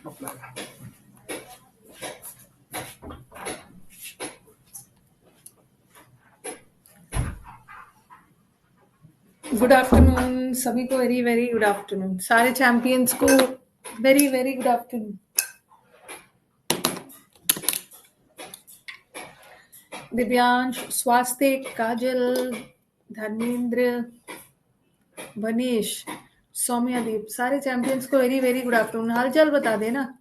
Good afternoon सभी को, very very good afternoon. सारे चैंपियंस को very very good afternoon. Divyansh, Swastik, Kajal, Dharmendra, Banish, Saumyadeep, सारे चैंपियंस को वेरी वेरी गुड आफ्टरनून। हालचाल बता देना।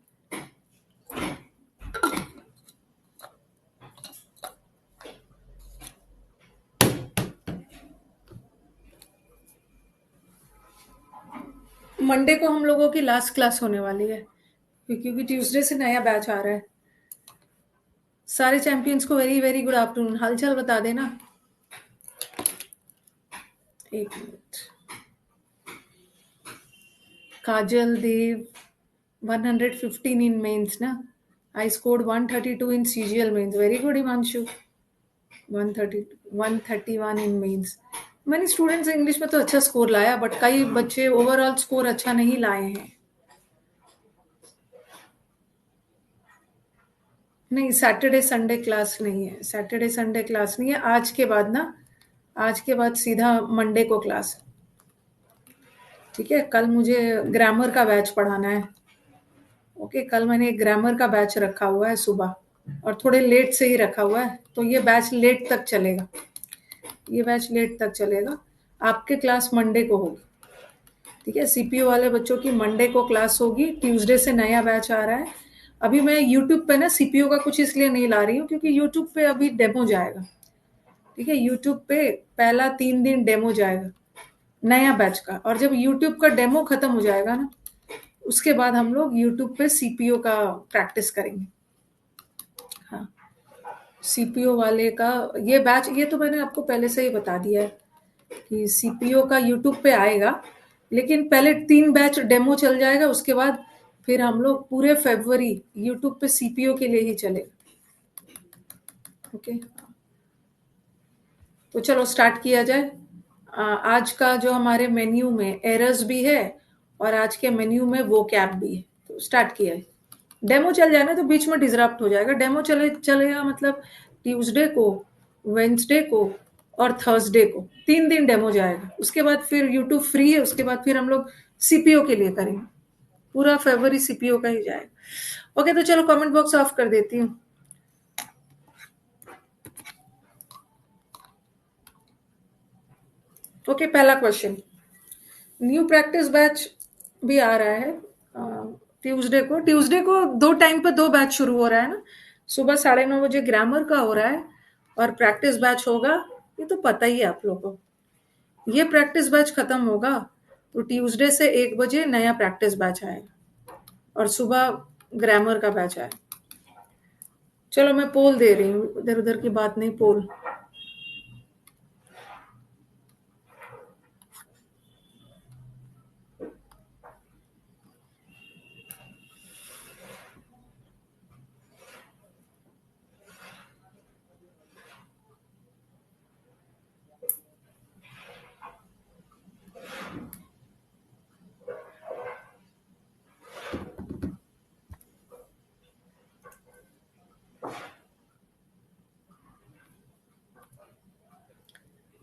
मंडे को हम लोगों की लास्ट क्लास होने वाली है क्योंकि ट्यूसडे से नया बैच आ रहा है। सारे चैंपियंस को वेरी वेरी गुड आफ्टरनून। हालचाल बता देना। एक minute. Kajal Dev 115 in mains ना। I scored 132 in CGL mains. Very good Himanshu. 131 in mains। मैंने स्टूडेंट्स इंग्लिश में तो अच्छा स्कोर लाया, बट कई बच्चे ओवरऑल स्कोर अच्छा नहीं लाए हैं। नहीं, सैटरडे संडे क्लास नहीं है। सैटरडे संडे क्लास नहीं है। आज के बाद ना, आज के बाद सीधा मंडे को क्लास है। ठीक है। कल मुझे ग्रामर का बैच पढ़ाना है। ओके, कल मैंने एक ग्रामर का बैच रखा हुआ है सुबह, और थोड़े लेट से ही रखा हुआ है, तो ये बैच लेट तक चलेगा। ये बैच लेट तक चलेगा। आपके क्लास मंडे को होगी। ठीक है। सीपीयू वाले बच्चों की मंडे को क्लास होगी। ट्यूसडे से नया बैच आ रहा है। अभी मैं यूट्यूब पे ना सीपीयू का कुछ इसलिए नहीं ला रही हूँ क्योंकि यूट्यूब पे अभी डेमो जाएगा। ठीक है। यूट्यूब पे पहला 3 दिन डेमो जाएगा नया बैच का, और जब यूट्यूब का डेमो खत्म हो जाएगा ना, उसके बाद हम लोग यूट्यूब पे सीपीयू का प्रैक्टिस करेंगे। हाँ, सीपीयू वाले का ये बैच, ये तो मैंने आपको पहले से ही बता दिया है कि सीपीयू का यूट्यूब पे आएगा, लेकिन पहले 3 बैच डेमो चल जाएगा, उसके बाद फिर हम लोग पूरे फरवरी यूट्यूब पे सीपीयू के लिए ही चलेगा। ओके, तो चलो स्टार्ट किया जाए। आज का जो हमारे मेन्यू में एरर्स भी है और आज के मेन्यू में वो कैप भी है, तो स्टार्ट किया है। डेमो चल जाए ना तो बीच में डिसरप्ट हो जाएगा। डेमो चलेगा मतलब ट्यूसडे को, वेंसडे को और थर्सडे को 3 दिन डेमो जाएगा। उसके बाद फिर यूट्यूब फ्री है। उसके बाद फिर हम लोग सीपीओ के लिए करेंगे। पूरा फरवरी सीपीओ का ही जाएगा। ओके, तो चलो कमेंट बॉक्स ऑफ कर देती हूँ। ओके, पहला क्वेश्चन। न्यू प्रैक्टिस बैच भी आ रहा है ट्यूसडे को 2 टाइम पे 2 बैच शुरू हो रहा है ना। सुबह 9:30 बजे ग्रामर का हो रहा है और प्रैक्टिस बैच होगा। ये तो पता ही है आप लोगों को। ये प्रैक्टिस बैच खत्म होगा तो ट्यूसडे से 1 बजे नया प्रैक्टिस बैच आएगा और सुबह ग्रामर का बैच आएगा। चलो मैं पोल दे रही हूँ, इधर उधर की बात नहीं, पोल।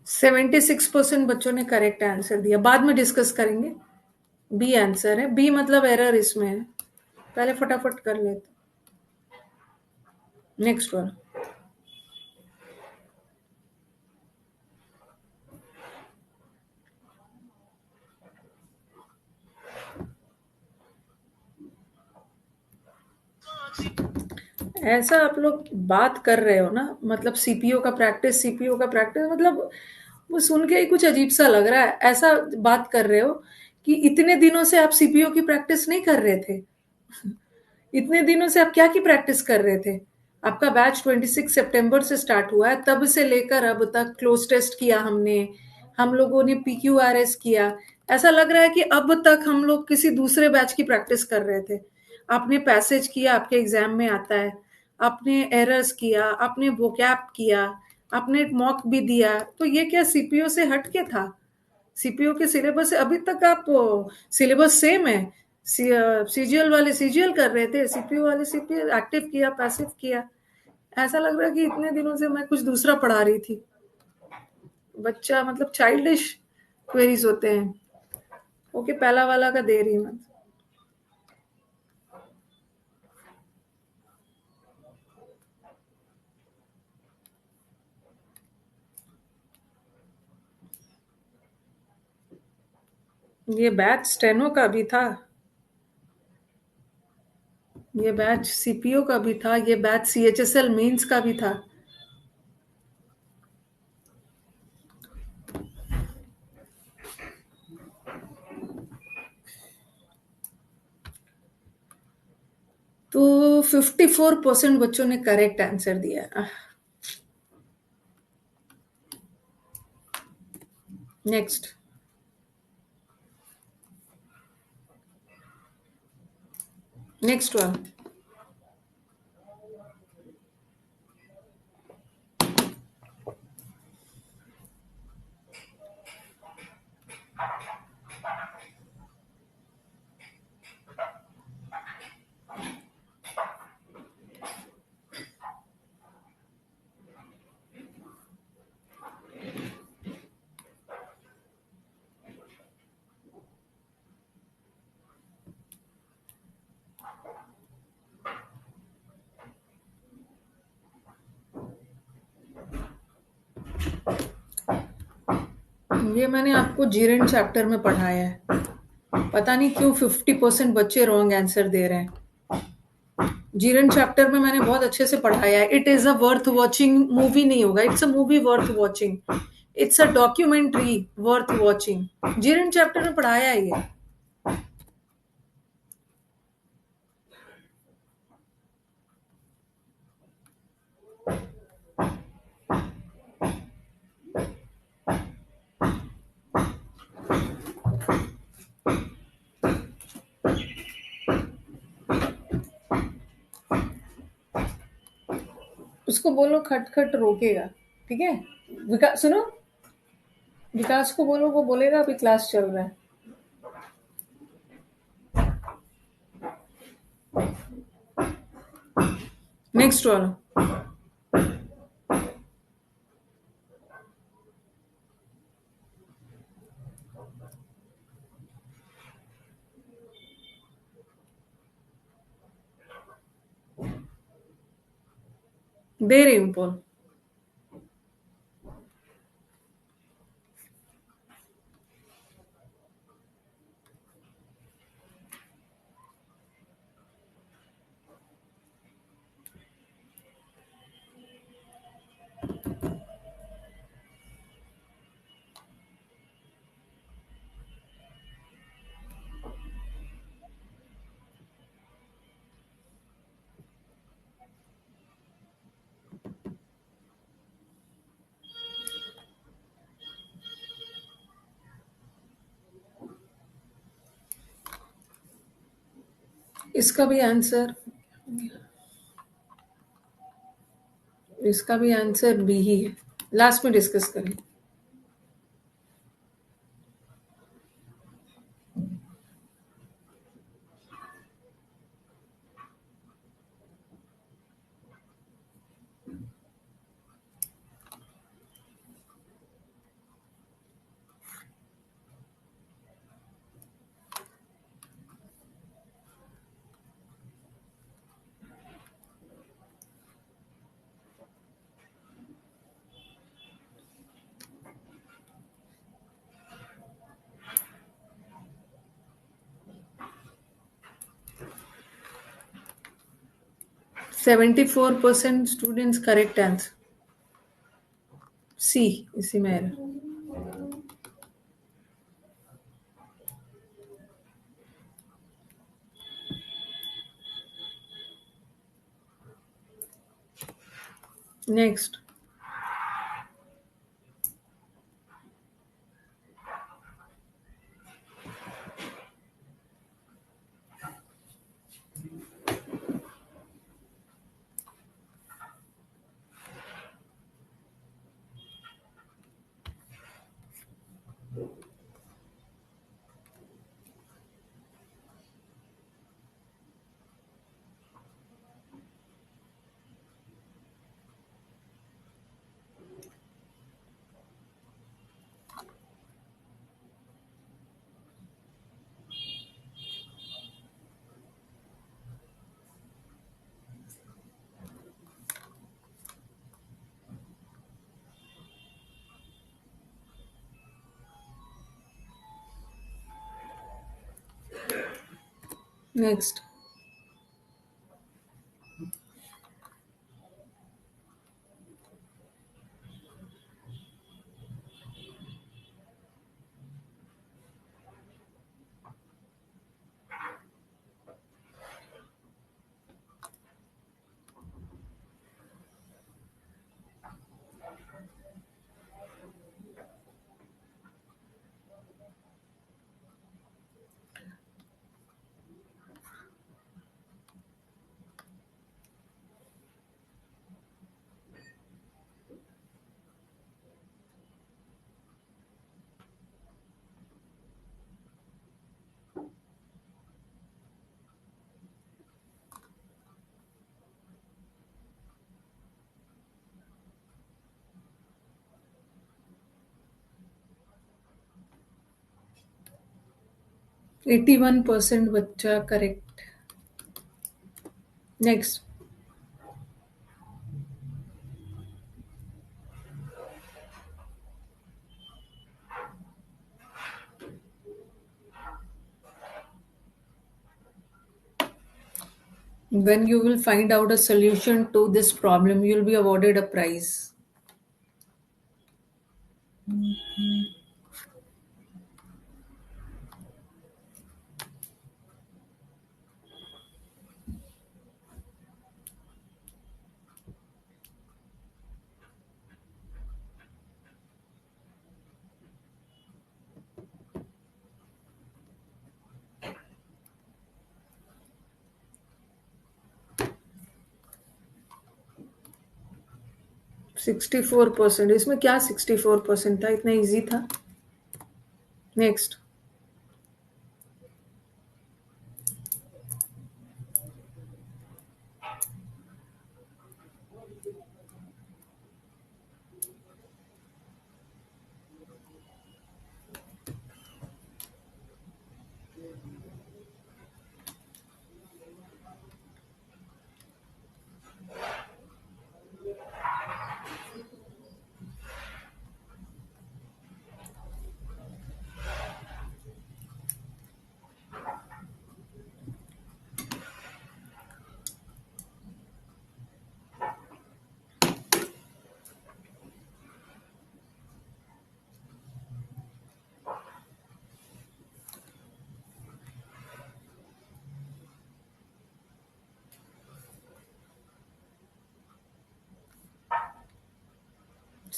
सेवेंटी 76% बच्चों ने करेक्ट आंसर दिया। बाद में डिस्कस करेंगे। बी आंसर है। बी मतलब एरर इसमें है। पहले फटाफट कर लेते। Next one. ऐसा आप लोग बात कर रहे हो ना, मतलब सीपीओ का प्रैक्टिस मतलब वो सुन के ही कुछ अजीब सा लग रहा है। ऐसा बात कर रहे हो कि इतने दिनों से आप सीपीओ की प्रैक्टिस नहीं कर रहे थे। इतने दिनों से आप क्या की प्रैक्टिस कर रहे थे? आपका बैच 26 सितंबर से स्टार्ट हुआ है, तब से लेकर अब तक क्लोज टेस्ट किया हमने, हम लोगों ने पीक्यूआरएस किया। ऐसा लग रहा है कि अब तक हम लोग किसी दूसरे बैच की प्रैक्टिस कर रहे थे। आपने पैसेज किया, आपके एग्जाम में आता है। आपने एरर्स किया, आपने वोकैब किया, आपने मॉक भी दिया। तो ये क्या सीपीओ से हट के था? सीपीओ के सिलेबस से अभी तक आप सिलेबस सेम है। सीजीएल वाले सीजीएल कर रहे थे, सीपीयू वाले सीपीयू, एक्टिव किया, पैसिव किया। ऐसा लग रहा है कि इतने दिनों से मैं कुछ दूसरा पढ़ा रही थी। बच्चा मतलब चाइल्डिश क्वेरीज होते हैं। ओके, पहला वाला का दे रही हूँ। ये बैच स्टेनो का भी था, ये बैच सीपीयू का भी था, ये बैच सीएचएसएल मेंस का भी था। तो 54% बच्चों ने करेक्ट आंसर दिया। नेक्स्ट। Next one. ये मैंने आपको जीरेन चैप्टर में पढ़ाया है। पता नहीं क्यों 50% बच्चे रॉन्ग आंसर दे रहे हैं। जीरन चैप्टर में मैंने बहुत अच्छे से पढ़ाया है। It is a worth watching movie नहीं होगा, it's a movie worth watching, it's a documentary worth watching. Jiran chapter में पढ़ाया है ये। उसको बोलो खटखट रोकेगा, ठीक है। विकास सुनो, विकास को बोलो, वो बोलेगा अभी क्लास चल रहा है। नेक्स्ट वाला। दे रही हूँ पोल। इसका भी आंसर, इसका भी आंसर बी ही है। लास्ट में डिस्कस करें। $74 स्टूडेंट्स करेक्ट आंसर सी, इसी में error। नेक्स्ट। नेक्स्ट। 81% बच्चा correct. Next. When you will find out a solution to this problem, you will be awarded a prize. 64%। इसमें क्या 64% था, इतना इजी था। नेक्स्ट।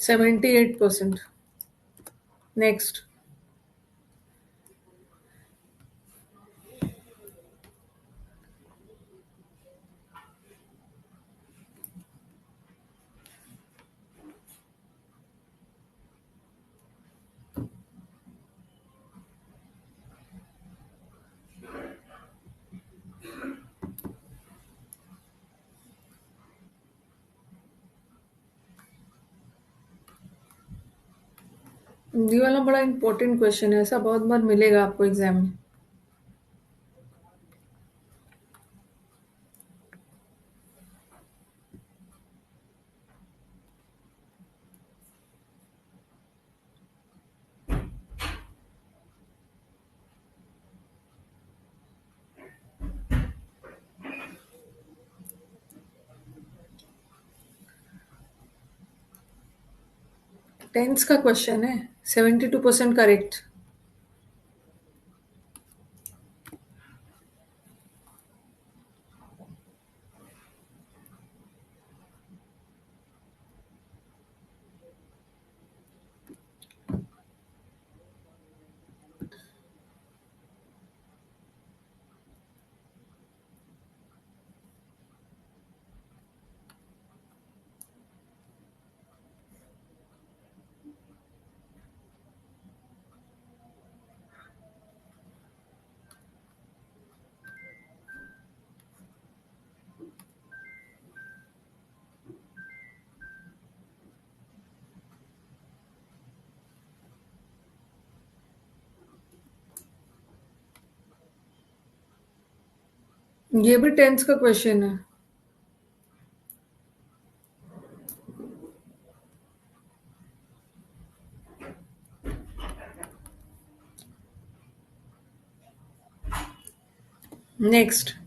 78%। नेक्स्ट। ये वाला बड़ा इंपॉर्टेंट क्वेश्चन है, ऐसा बहुत बार मिलेगा आपको एग्जाम में। टेंस का क्वेश्चन है। 72% करेक्ट। ये भी टेंस का क्वेश्चन है। नेक्स्ट।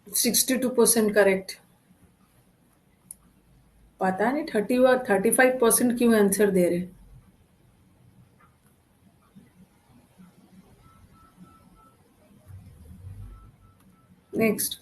62% करेक्ट। पता नहीं 35% क्यों आंसर दे रहे। नेक्स्ट।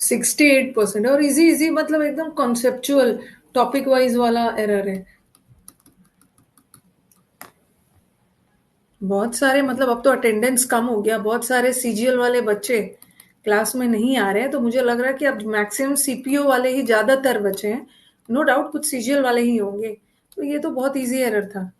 68%। और इजी इजी मतलब एकदम कॉन्सेप्चुअल टॉपिक वाइज वाला एरर है। बहुत सारे मतलब अब तो अटेंडेंस कम हो गया, बहुत सारे सीजीएल वाले बच्चे क्लास में नहीं आ रहे हैं, तो मुझे लग रहा है कि अब मैक्सिमम सीपीओ वाले ही ज्यादातर बचे हैं। नो डाउट कुछ सीजीएल वाले ही होंगे। तो ये तो बहुत इजी एरर था।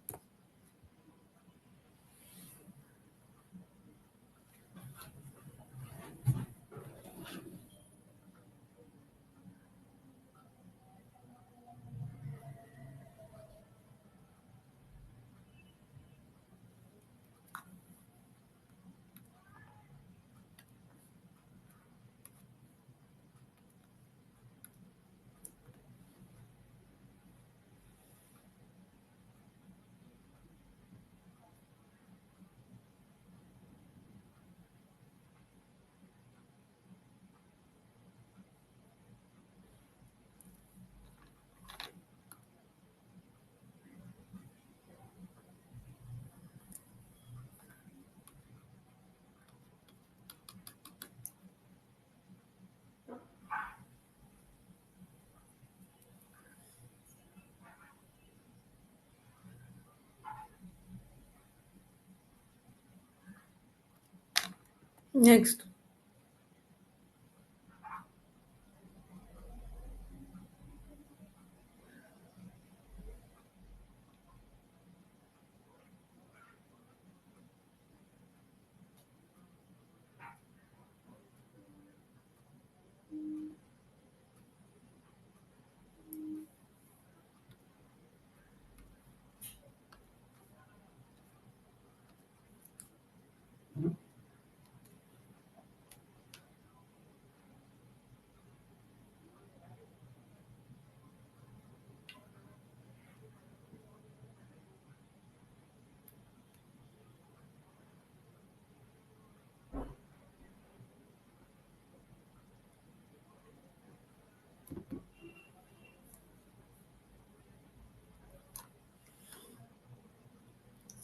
नेक्स्ट।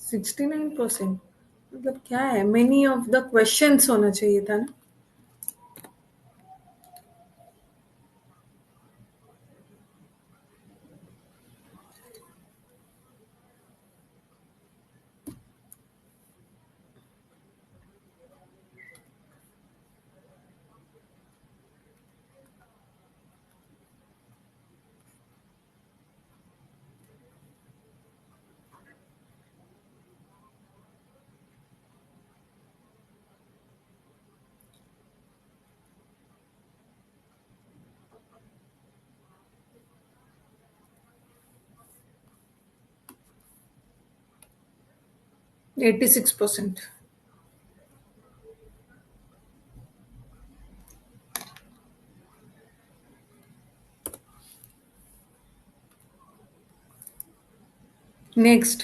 69% मतलब क्या है, मेनी ऑफ द क्वेश्चंस होना चाहिए था ना। 86%। नेक्स्ट।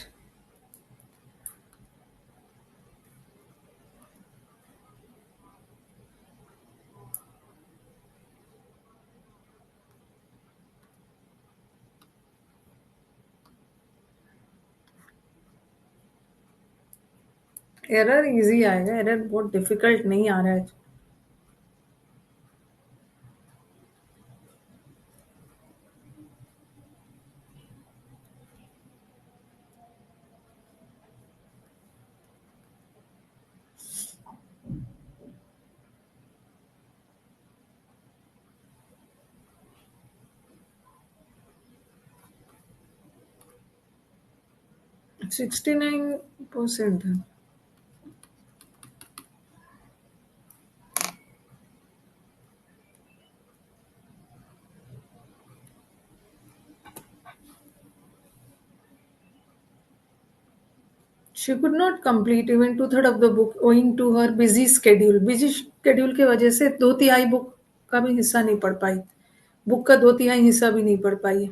एरर इजी आएगा, एरर बहुत डिफिकल्ट नहीं आ रहा है। 69% है। She could not complete even two-third of the book owing to her busy schedule. Busy schedule की वजह से दो तिहाई बुक का भी हिस्सा नहीं पढ़ पाई। बुक का दो तिहाई हिस्सा भी नहीं पढ़ पाई।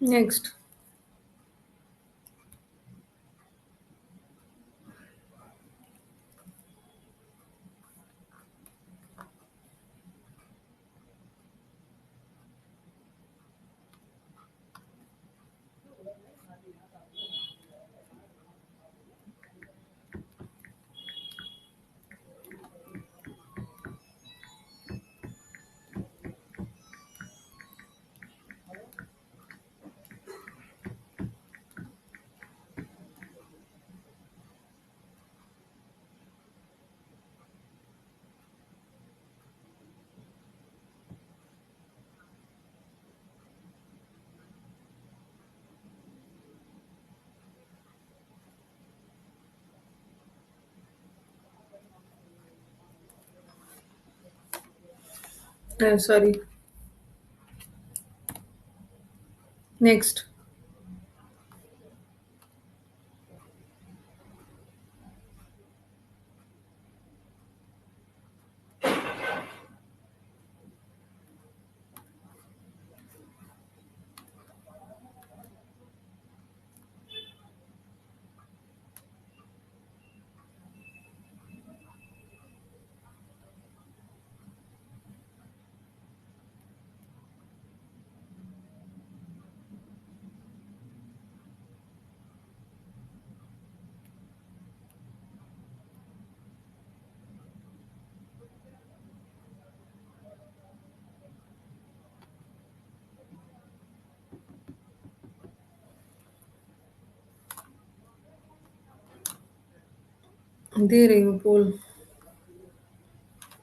नेक्स्ट। सॉरी। नेक्स्ट। दे रही हूँ पोल।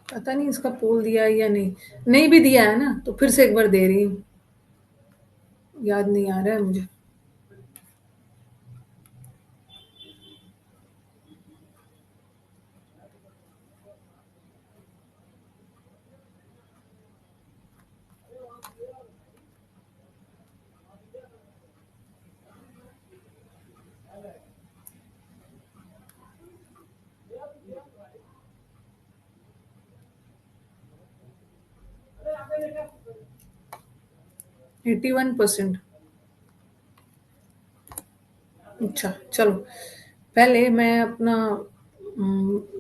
पता नहीं इसका पोल दिया है या नहीं। नहीं भी दिया है ना, तो फिर से एक बार दे रही हूँ। याद नहीं आ रहा है मुझे। 81%। अच्छा चलो, पहले मैं अपना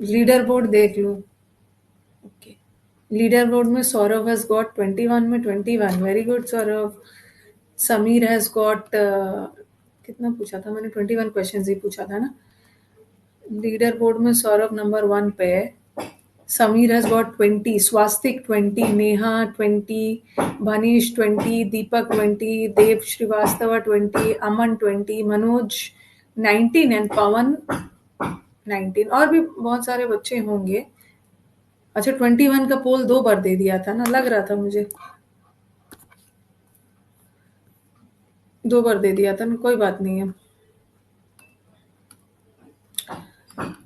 लीडर बोर्ड देख लूँ। ओके, लीडर बोर्ड में सौरभ हैज गॉट 21 में 21। Very good Saurabh. Sameer has got कितना पूछा था मैंने? 21 क्वेश्चन ही पूछा था ना। लीडर बोर्ड में सौरभ नंबर 1 पे है। Sameer has got 20, Swastik 20, Neha 20, Bhanish 20, Deepak 20, Dev Srivastava 20, Aman 20, Manoj 19 and Pawan 19। और भी बहुत सारे बच्चे होंगे। अच्छा, 21 का पोल 2 बार दे दिया था ना, लग रहा था मुझे। 2 बार दे दिया था ना, कोई बात नहीं है।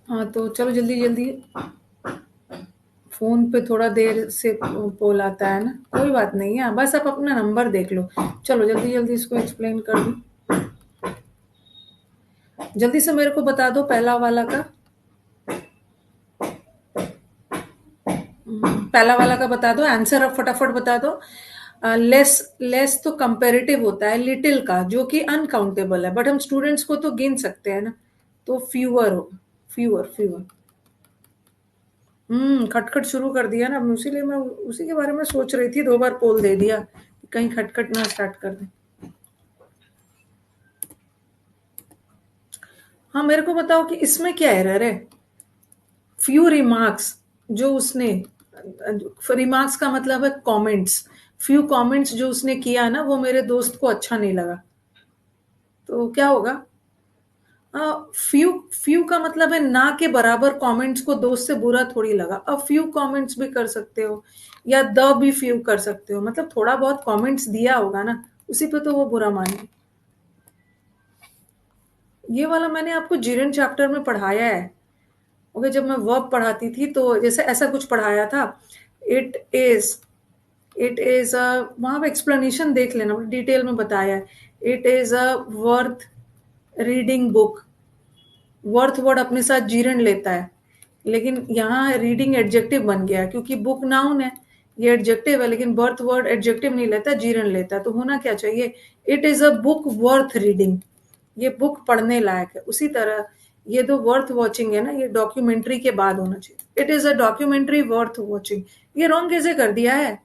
हाँ तो चलो जल्दी जल्दी। फोन पे थोड़ा देर से पोल आता है ना, कोई बात नहीं है, बस आप अपना नंबर देख लो। चलो जल्दी जल्दी इसको एक्सप्लेन कर दो। जल्दी से मेरे को बता दो पहला वाला का। पहला वाला का बता दो आंसर, अब फटाफट बता दो। लेस लेस तो कंपेरेटिव होता है लिटिल का, जो कि अनकाउंटेबल है, बट हम स्टूडेंट्स को तो गिन सकते हैं ना। तो फ्यूअर हो। Fewer fewer. खटखट शुरू कर दिया ना, अब उसीलिए मैं उसी के बारे में सोच रही थी। 2 बार पोल दे दिया, कहीं खटखट ना स्टार्ट कर दे। हाँ मेरे को बताओ कि इसमें क्या एरर है। फ्यू रिमार्क्स, जो उसने, रिमार्क्स का मतलब है कमेंट्स। फ्यू कमेंट्स जो उसने किया ना, वो मेरे दोस्त को अच्छा नहीं लगा। तो क्या होगा? फ्यू फ्यू का मतलब है ना के बराबर कमेंट्स को दोस्त से बुरा थोड़ी लगा। अब फ्यू कमेंट्स भी कर सकते हो, या द भी फ्यू कर सकते हो, मतलब थोड़ा बहुत कमेंट्स दिया होगा ना, उसी पे तो वो बुरा माने। ये वाला मैंने आपको जीरन चैप्टर में पढ़ाया है। ओके, जब मैं वर्ब पढ़ाती थी तो जैसे ऐसा कुछ पढ़ाया था। It is it is a, वहां पे एक्सप्लेनेशन देख लेना, डिटेल में बताया है। It is a worth reading book. Worth word अपने साथ जीरण लेता है, लेकिन यहाँ रीडिंग एडजेक्टिव बन गया है, क्योंकि बुक नाउन है, ये एडजेक्टिव है, लेकिन बर्थ वर्ड एडजेक्टिव नहीं लेता, जीरण लेता है। तो होना क्या चाहिए? It is a book worth reading. ये बुक पढ़ने लायक है। उसी तरह ये जो वर्थ वॉचिंग है ना, ये डॉक्यूमेंट्री के बाद होना चाहिए। It is a documentary worth watching. ये रॉन्ग कैसे कर दिया है?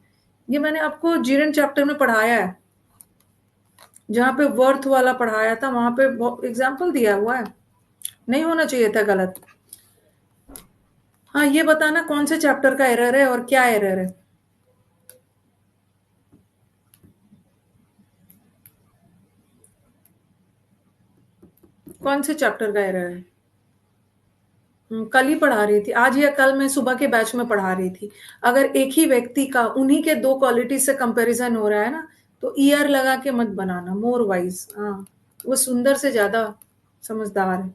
ये मैंने आपको जीरण चैप्टर में पढ़ाया है, जहाँ पे वर्थ वाला पढ़ाया था, वहां पे एग्जाम्पल दिया हुआ है। नहीं होना चाहिए था गलत। हाँ ये बताना कौन से चैप्टर का एरर है और क्या एरर है। कौन से चैप्टर का एरर है? कल ही पढ़ा रही थी, आज या कल मैं सुबह के बैच में पढ़ा रही थी। अगर एक ही व्यक्ति का उन्हीं के 2 क्वालिटी से कंपैरिजन हो रहा है ना, तो ईयर लगा के मत बनाना, मोर वाइज। हाँ, वो सुंदर से ज्यादा समझदार है।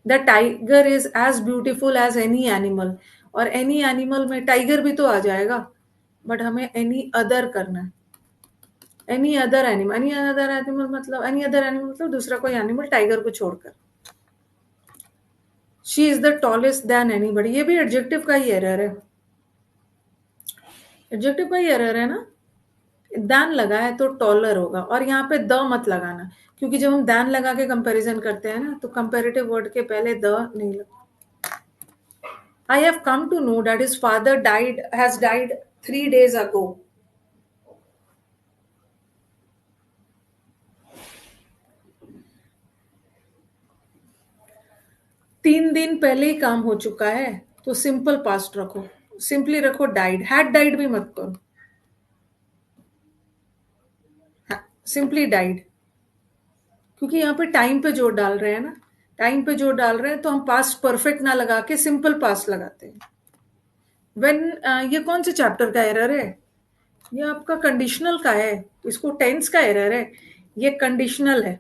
The tiger is as beautiful as any animal. और एनी एनिमल में टाइगर भी तो आ जाएगा, बट हमें एनी अदर करना है। एनी अदर एनिमल मतलब दूसरा कोई एनिमल, टाइगर को छोड़कर। She is the tallest than anybody, ये भी एडजेक्टिव का ही एरर है। एडजेक्टिव का ही एरर है ना। दैन लगा है तो टॉलर होगा, और यहाँ पे द मत लगाना, क्योंकि जब हम दैन लगा के कंपैरिजन करते हैं ना, तो कंपैरेटिव वर्ड के पहले द नहीं लगता। I have come to know that his father died has died 3 days ago। 3 दिन पहले ही काम हो चुका है, तो सिंपल पास्ट रखो। सिंपली रखो डाइड, हैड डाइड भी मत करो। सिंपली डाइड, क्योंकि यहाँ पे टाइम पे जोर डाल रहे हैं ना। टाइम पे जो डाल रहे हैं तो हम पास्ट परफेक्ट ना लगा के सिंपल पास्ट लगाते हैं। व्हेन ये कौन से चैप्टर का एरर है? ये आपका कंडीशनल का है, इसको टेंस का एरर है। ये कंडीशनल है।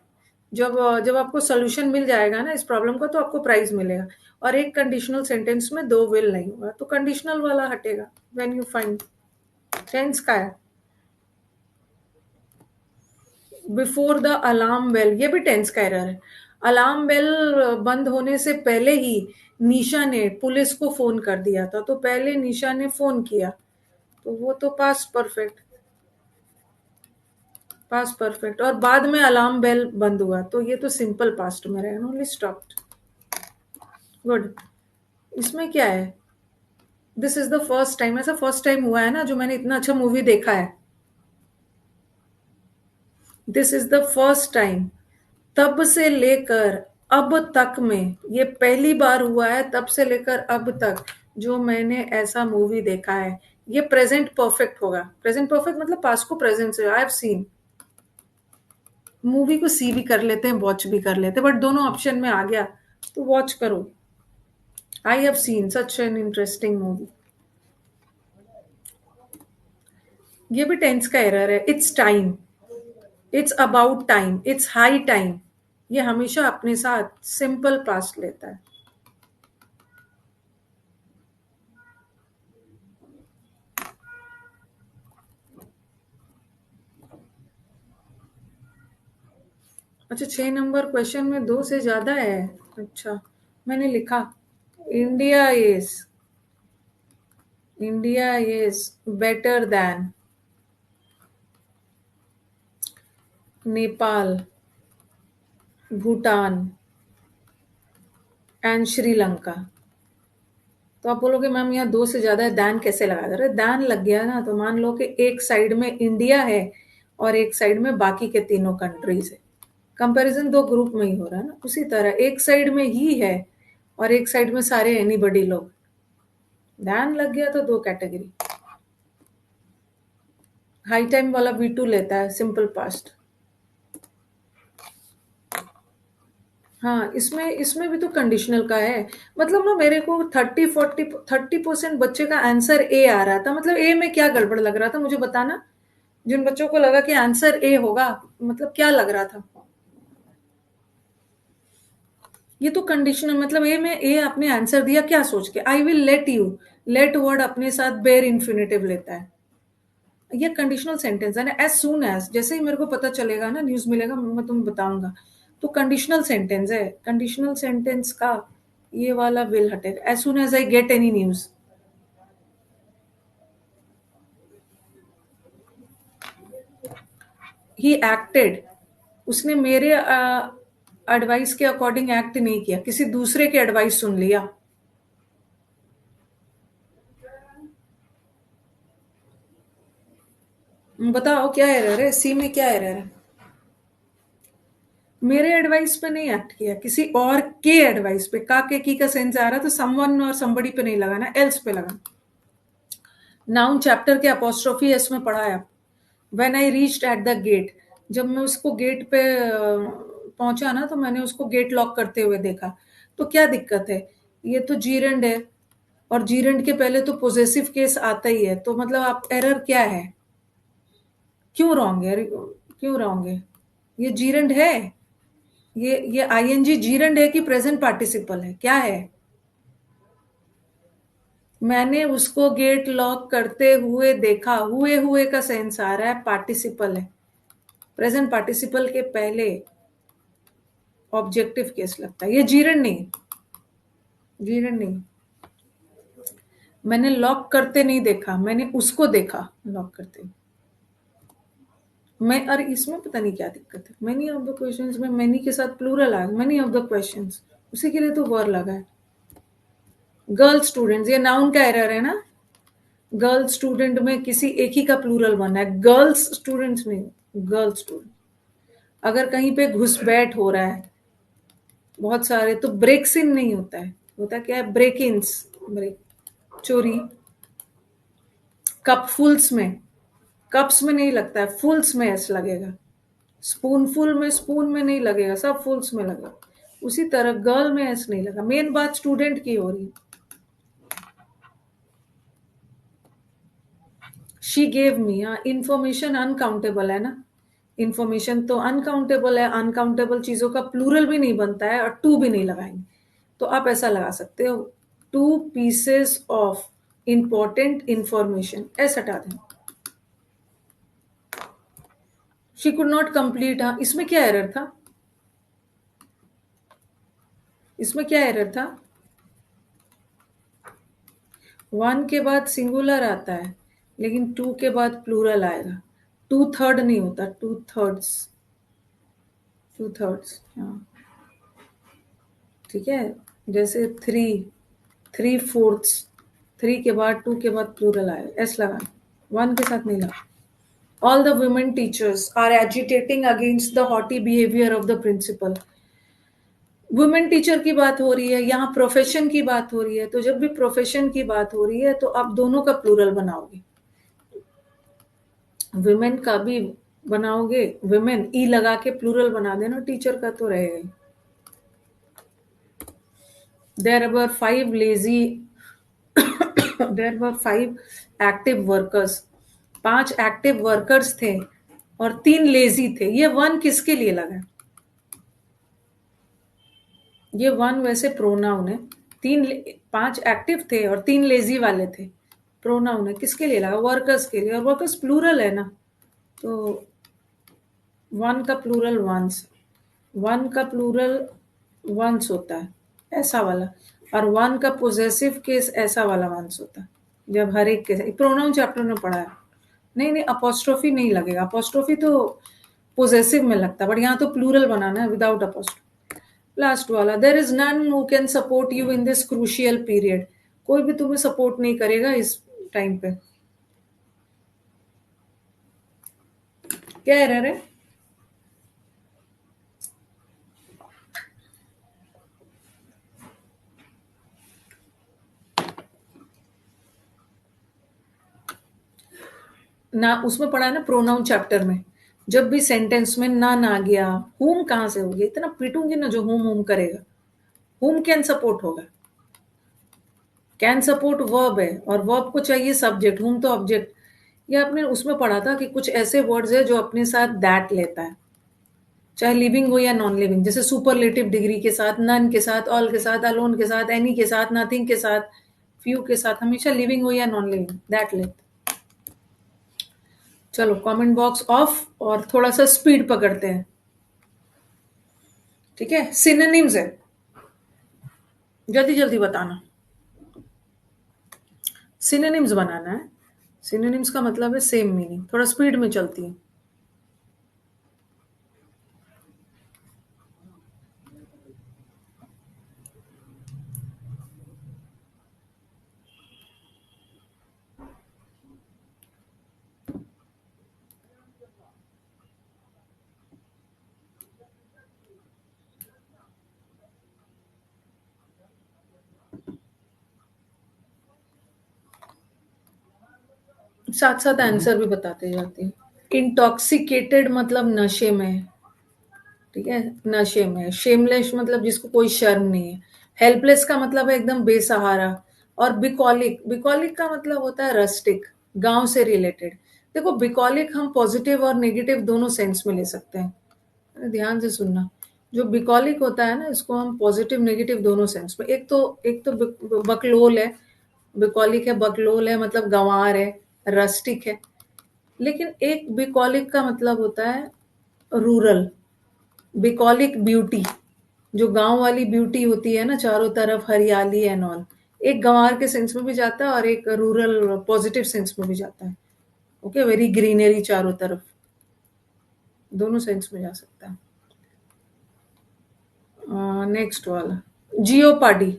जब आपको सोल्यूशन मिल जाएगा ना इस प्रॉब्लम का तो आपको प्राइज मिलेगा। और एक कंडीशनल सेंटेंस में दो विल नहीं होगा तो कंडीशनल वाला हटेगा। व्हेन यू फाइंड टेंस का है। बिफोर द अलार्म बेल, ये भी टेंस का एरर है। अलार्म बेल बंद होने से पहले ही निशा ने पुलिस को फोन कर दिया था, तो पहले निशा ने फोन किया, तो वो तो पास्ट परफेक्ट। Past perfect. और बाद में अलार्म बेल बंद हुआ तो ये तो सिंपल पास्ट में रहेगा, ओनली स्टॉप्ड। गुड। इसमें क्या है? This is the first time, ऐसा फर्स्ट टाइम हुआ है ना जो मैंने इतना अच्छा मूवी देखा है। This is the first time. तब से लेकर अब तक में ये पहली बार हुआ है, तब से लेकर अब तक जो मैंने ऐसा मूवी देखा है। ये प्रेजेंट परफेक्ट होगा। प्रेजेंट परफेक्ट मतलब पास्ट को प्रेजेंट से। I have seen. मूवी को सी भी कर लेते हैं, वॉच भी कर लेते हैं, बट दोनों ऑप्शन में आ गया तो वॉच करो। I have seen such an interesting movie. ये भी टेंस का एरर है। It's time, it's about time, it's high time. ये हमेशा अपने साथ सिंपल पास्ट लेता है। अच्छा, 6 नंबर क्वेश्चन में दो से ज्यादा है। अच्छा, मैंने लिखा India is, India is better than Nepal, Bhutan and Sri Lanka. तो आप बोलोगे मैम यहाँ दो से ज्यादा है, दैन कैसे लगा दे रहे? दैन लग गया ना तो मान लो कि एक साइड में इंडिया है और एक साइड में बाकी के तीनों कंट्रीज है। कंपैरिजन दो ग्रुप में ही हो रहा है ना। उसी तरह एक साइड में ही है और एक साइड में सारे एनीबडी लोग। दैन लग गया तो दो कैटेगरी। हाई टाइम वाला V2 लेता है सिंपल पास्ट। हाँ, इसमें इसमें भी तो कंडीशनल का है। मतलब ना मेरे को 30% बच्चे का आंसर ए आ रहा था। मतलब ए में क्या गड़बड़ लग रहा था मुझे बताना। जिन बच्चों को लगा कि आंसर ए होगा, मतलब क्या लग रहा था? ये तो कंडीशनल, मतलब ए में ए आपने आंसर दिया क्या सोच के? I will let you. Let word अपने साथ बेयर इन्फिनेटिव लेता है। ये कंडीशनल सेंटेंस है ना। एज सून एज, जैसे ही मेरे को पता चलेगा ना, न्यूज मिलेगा, मैं तुम्हें बताऊंगा। तो कंडीशनल सेंटेंस है। कंडीशनल सेंटेंस का ये वाला विल हटेगा। As soon as I get any news. He acted, उसने मेरे एडवाइस के अकॉर्डिंग एक्ट नहीं किया, किसी दूसरे के एडवाइस सुन लिया। बताओ क्या एरर है? सी में क्या एरर है? मेरे एडवाइस पे नहीं एक्ट किया, किसी और के एडवाइस पे। का के की का सेंस आ रहा तो समवन और समबडी पे नहीं लगाना, एल्स पे लगा। नाउन चैप्टर के अपोस्ट्रोफी एस में पढ़ा है आप। When I reached at the gate, जब मैं उसको गेट पे पहुंचा ना तो मैंने उसको गेट लॉक करते हुए देखा। तो क्या दिक्कत है? ये तो जीरेंड है और जीरेंड के पहले तो पोजेसिव केस आता ही है, तो मतलब आप एरर क्या है? क्यों रॉन्ग है? क्यों रॉन्ग है? ये जीरेंड है। ये आईएनजी जीरेंड है कि प्रेजेंट पार्टिसिपल है? क्या है? मैंने उसको गेट लॉक करते हुए देखा। हुए हुए का सेंस आ रहा है, पार्टिसिपल है। प्रेजेंट पार्टिसिपल के पहले ऑब्जेक्टिव केस लगता है। ये जीरेंड नहीं, जीरेंड नहीं। मैंने लॉक करते नहीं देखा, मैंने उसको देखा लॉक करते। मैं, अरे इसमें पता नहीं क्या दिक्कत है। मेनी ऑफ द क्वेश्चंस में मेनी के साथ प्लूरल आ, मेनी ऑफ द क्वेश्चंस, उसी के लिए तो वर लगा है। गर्ल स्टूडेंट्स, ये नाउन का एरर है ना। गर्ल स्टूडेंट में किसी एक ही का प्लूरल बना है, गर्ल्स स्टूडेंट्स नहीं, गर्ल स्टूडेंट। अगर कहीं पे घुसपैठ हो रहा है बहुत सारे, तो ब्रेक्स इन नहीं होता है, होता क्या है? ब्रेक इन्स। ब्रेक, चोरी। कप फुल्स में, कप्स में नहीं लगता है, फुल्स में एस लगेगा। स्पूनफुल में, स्पून में नहीं लगेगा, सब फुल्स में लगेगा। उसी तरह गर्ल में एस नहीं लगा। मेन बात स्टूडेंट की हो रही है। शी गेव मी, हाँ, इंफॉर्मेशन अनकाउंटेबल है ना, इंफॉर्मेशन तो अनकाउंटेबल है, अनकाउंटेबल चीजों का प्लूरल भी नहीं बनता है, और टू भी नहीं लगाएंगे। तो आप ऐसा लगा सकते हो, 2 pieces ऑफ इंपॉर्टेंट इंफॉर्मेशन, ऐसा हटा दें। शी कुड नॉट कंप्लीट, हाँ, इसमें क्या एरर था? इसमें क्या एरर था? 1 के बाद सिंगुलर आता है, लेकिन 2 के बाद प्लूरल आएगा। 2/3 नहीं होता, 2/3, 2/3, हाँ, ठीक है। जैसे 3/4, 3 के बाद 2 के बाद प्लूरल आएगा, एस लगा, 1 के साथ नहीं लगा। All the women teachers are agitating against the haughty behaviour of the principal. Women teacher की बात हो रही है, यहाँ प्रोफेशन की बात हो रही है, तो जब भी प्रोफेशन की बात हो रही है तो आप दोनों का प्लूरल बनाओगे। वुमेन का भी बनाओगे, वुमेन ई लगा के प्लूरल बना देना, टीचर का तो रहेगा। There were 5 lazy there were 5 active workers, 5 active workers थे और 3 लेजी थे। ये 1 किसके लिए लगा? ये 1 वैसे प्रोनाउन है। 5 एक्टिव थे और 3 लेजी वाले थे, प्रोनाउन है। किसके लिए लगा? वर्कर्स के लिए, और वर्कर्स प्लूरल है ना, तो 1 का प्लूरल वंस, 1 का प्लूरल वंस होता है, ऐसा वाला। और 1 का पोजेसिव केस ऐसा वाला वंस होता है, जब हर एक के प्रोनाउन चैप्टर में पढ़ा है। नहीं नहीं, अपोस्ट्रोफी नहीं लगेगा, अपोस्ट्रोफी तो पोजेसिव में लगता है, बट यहाँ तो प्लूरल बनाना है विदाउट अपोस्ट्रोफी। लास्ट वाला, there is none who can support you in this crucial period. कोई भी तुम्हें सपोर्ट नहीं करेगा इस टाइम पे। क्या एरर है? ना उसमें पढ़ा है ना, प्रोनाउन चैप्टर में, जब भी सेंटेंस में ना ना गया, हुम कहां से हो गया? इतना पीटूंगी ना जो हुम हुम करेगा। हुम कैन सपोर्ट होगा, कैन सपोर्ट वर्ब है, और वर्ब को चाहिए सब्जेक्ट, हुम तो ऑब्जेक्ट। ये आपने उसमें पढ़ा था कि कुछ ऐसे वर्ड्स है जो अपने साथ दैट लेता है, चाहे लिविंग हो या नॉन लिविंग। जैसे सुपरलेटिव डिग्री के साथ, नन के साथ, ऑल के साथ, अलोन के साथ, एनी के साथ, नथिंग के साथ, फ्यू के साथ, हमेशा लिविंग हो या नॉन लिविंग, दैट लेता। चलो कमेंट बॉक्स ऑफ, और थोड़ा सा स्पीड पकड़ते हैं, ठीक है। सिनोनिम्स है, जल्दी जल्दी बताना। सिनोनिम्स बनाना है। सिनोनिम्स का मतलब है सेम मीनिंग, थोड़ा स्पीड में चलती है। साथ साथ आंसर भी बताते जाते हैं। इंटॉक्सिकेटेड मतलब नशे में, ठीक है, नशे में। शेमलेस मतलब जिसको कोई शर्म नहीं है। हेल्पलेस का मतलब है एकदम बेसहारा। और बिकॉलिक, बिकॉलिक का मतलब होता है रस्टिक, गांव से रिलेटेड। देखो बिकॉलिक हम पॉजिटिव और नेगेटिव दोनों सेंस में ले सकते हैं, ध्यान से सुनना। जो बिकॉलिक होता है ना, इसको हम पॉजिटिव नेगेटिव दोनों सेंस में, एक तो बकलोल है, बिकॉलिक है, बकलोल है मतलब गंवार है, रस्टिक है। लेकिन एक बिकॉलिक का मतलब होता है रूरल, बिकॉलिक ब्यूटी, जो गांव वाली ब्यूटी होती है ना, चारों तरफ हरियाली एंड ऑल। एक गंवार के सेंस में भी जाता है और एक रूरल पॉजिटिव सेंस में भी जाता है। ओके, वेरी ग्रीनरी चारों तरफ, दोनों सेंस में जा सकता है। नेक्स्ट वाला, जियोपाडी।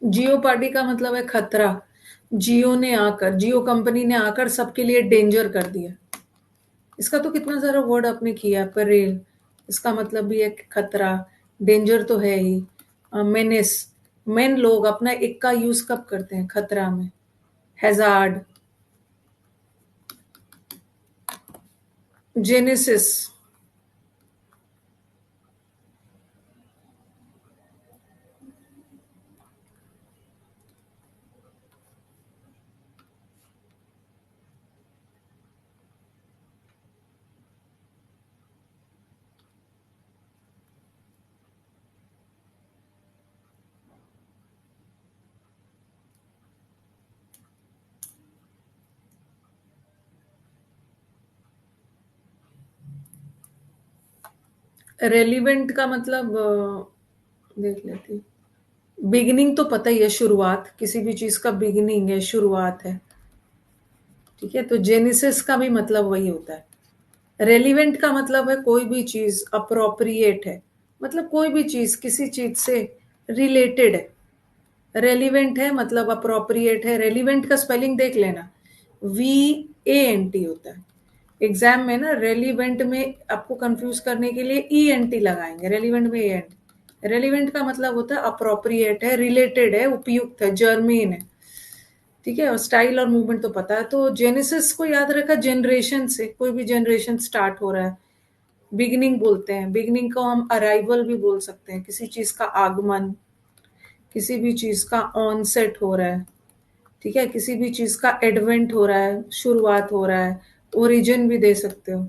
जियो पार्टी का मतलब है खतरा। जियो कंपनी ने आकर सबके लिए डेंजर कर दिया। इसका तो कितना सारा वर्ड आपने किया, परेल। इसका मतलब भी है खतरा, डेंजर तो है ही। मेनेस, मेन लोग अपना एक का यूज कब करते हैं खतरा में? हैजार्ड। जेनेसिस। रेलिवेंट का मतलब देख लेती हूँ। बिगिनिंग तो पता ही है, शुरुआत, किसी भी चीज का बिगिनिंग है, शुरुआत है। ठीक है, तो जेनेसिस का भी मतलब वही होता है। रेलिवेंट का मतलब है कोई भी चीज अप्रोप्रिएट है, मतलब कोई भी चीज किसी चीज से रिलेटेड है। रेलिवेंट है मतलब अप्रोप्रिएट है। रेलिवेंट का स्पेलिंग देख लेना, VANT होता है। एग्जाम में ना रेलिवेंट में आपको कंफ्यूज करने के लिए ENT लगाएंगे, रेलिवेंट में ENT। रेलिवेंट का मतलब होता है अप्रोप्रिएट है, रिलेटेड है, उपयुक्त है, जर्मीन है। ठीक है, और स्टाइल और मूवमेंट तो पता है। तो जेनेसिस को याद रखा, जनरेशन से, कोई भी जनरेशन स्टार्ट हो रहा है। बिगिनिंग बोलते हैं, बिगिनिंग को हम अराइवल भी बोल सकते हैं, किसी चीज का आगमन, किसी भी चीज का ऑनसेट हो रहा है। ठीक है, किसी भी चीज का एडवेंट हो रहा है, शुरुआत हो रहा है। ओरिजिन भी दे सकते हो।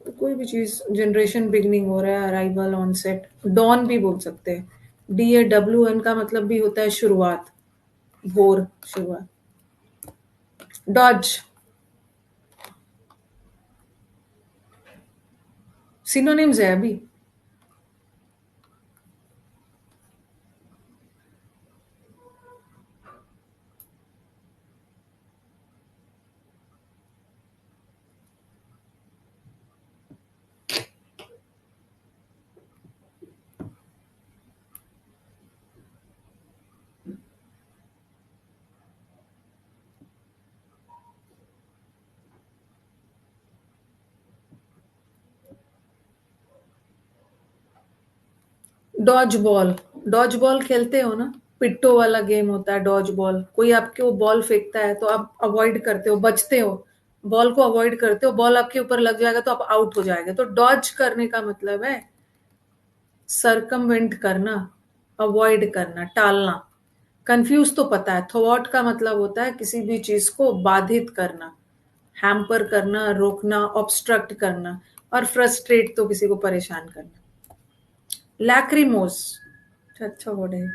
तो कोई भी चीज, जनरेशन, बिगनिंग हो रहा है, अराइवल, ऑनसेट। डॉन भी बोल सकते हैं। DAWN का मतलब भी होता है शुरुआत, भोर, शुरुआत। डॉज। सिनोनिम्स है अभी। Dodge ball. डॉज बॉल खेलते हो ना? पिट्टो वाला गेम होता है डॉज बॉल। कोई आपके वो बॉल फेंकता है तो आप अवॉइड करते हो, बचते हो। बॉल को अवॉइड करते हो, बॉल आपके ऊपर लग जाएगा तो आप आउट हो जाएगा। तो डॉज करने का मतलब है सरकमवेंट करना, अवॉइड करना, टालना। कंफ्यूज तो पता है। थॉट का मतलब होता है किसी भी चीज को बाधित करना, हैम्पर करना, रोकना, ऑब्स्ट्रक्ट करना। और फ्रस्ट्रेट तो किसी को परेशान करना। लैक्रिमोस, अच्छा वर्ड है।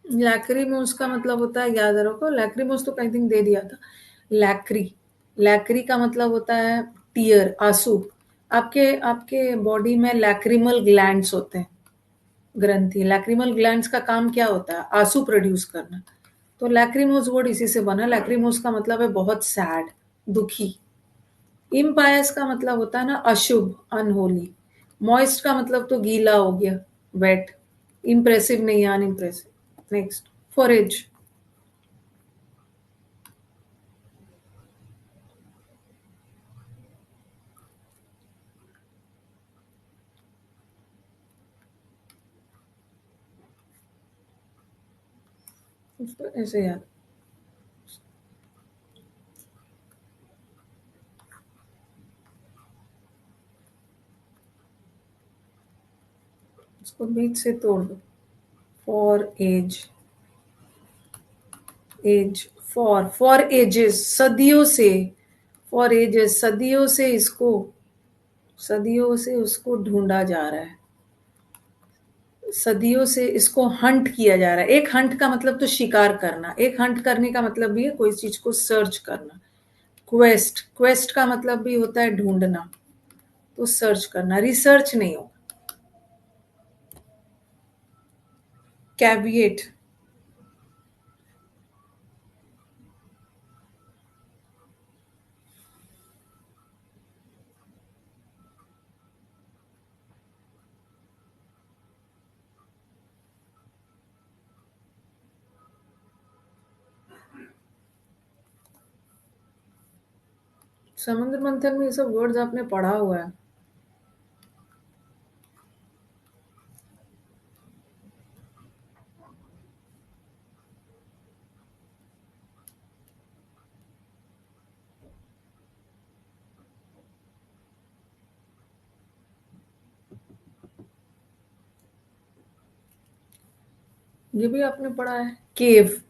लैक्रिमोस का मतलब होता है, याद रखो, लैक्रिमोस तो कहीं थिंक दे दिया था। लैक्री, लैक्री का मतलब होता है टीयर, आंसू। आपके आपके बॉडी में लैक्रिमल ग्लैंड्स होते हैं, ग्रंथि। लैक्रिमल ग्लैंड्स का काम क्या होता है? आंसू प्रोड्यूस करना। तो लैक्रिमोस वर्ड इसी से बना। लैक्रिमोस का मतलब है बहुत सैड, दुखी। इम्पायस का मतलब होता है ना अशुभ, अनहोली। मॉइस्ट का मतलब तो गीला हो गया, वेट। इम्प्रेसिव नहीं, अनइम्प्रेसिव। Next, forage. उसको ऐसे याद। इसको बीच से तोड़ दो। For age, age, for ages, सदियों से, फॉर एजेस, सदियों से इसको, सदियों से उसको ढूंढा जा रहा है, सदियों से इसको हंट किया जा रहा है। एक हंट का मतलब तो शिकार करना, एक हंट करने का मतलब भी है कोई चीज को सर्च करना। क्वेस्ट, क्वेस्ट का मतलब भी होता है ढूंढना, तो सर्च करना, रिसर्च नहीं हो। कैविएट, समुद्र मंथन में ये सब वर्ड्स आपने पढ़ा हुआ है। ये भी आपने पढ़ा है। केव,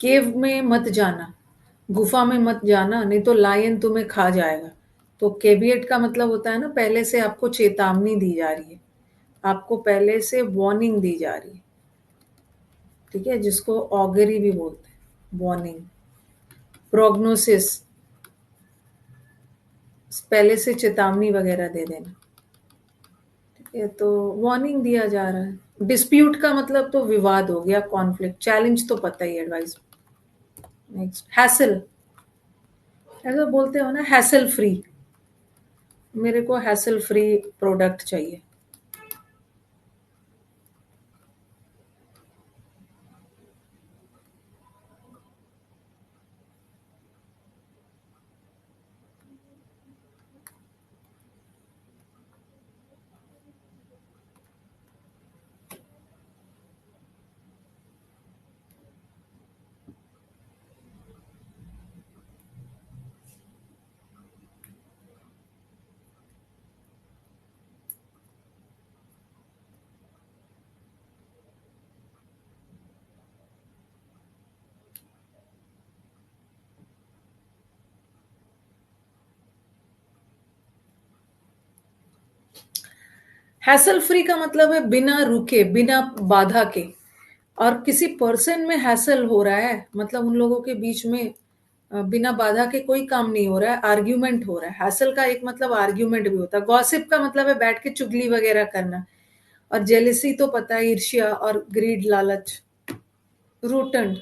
केव में मत जाना, गुफा में मत जाना, नहीं तो लायन तुम्हें खा जाएगा। तो केवियट का मतलब होता है ना, पहले से आपको चेतावनी दी जा रही है, आपको पहले से वार्निंग दी जा रही है। ठीक है, जिसको ऑगरी भी बोलते हैं, वार्निंग, प्रोग्नोसिस, पहले से चेतावनी वगैरह दे देना। ठीक है, तो वार्निंग दिया जा रहा है। डिस्प्यूट का मतलब तो विवाद हो गया, कॉन्फ्लिक्ट। चैलेंज तो पता ही, एडवाइस। नेक्स्ट, हैसल, ऐसा बोलते हो ना, हैसल फ्री, मेरे को हैसल फ्री प्रोडक्ट चाहिए। हैसल फ्री का मतलब है बिना रुके, बिना बाधा के। और किसी पर्सन में हैसल हो रहा है मतलब उन लोगों के बीच में बिना बाधा के कोई काम नहीं हो रहा है, आर्ग्यूमेंट हो रहा है। हैसल का एक मतलब आर्ग्यूमेंट भी होता है। गॉसिप का मतलब है बैठ के चुगली वगैरह करना। और जेलिसी तो पता है, ईर्ष्या और ग्रीड, लालच। रूटंड,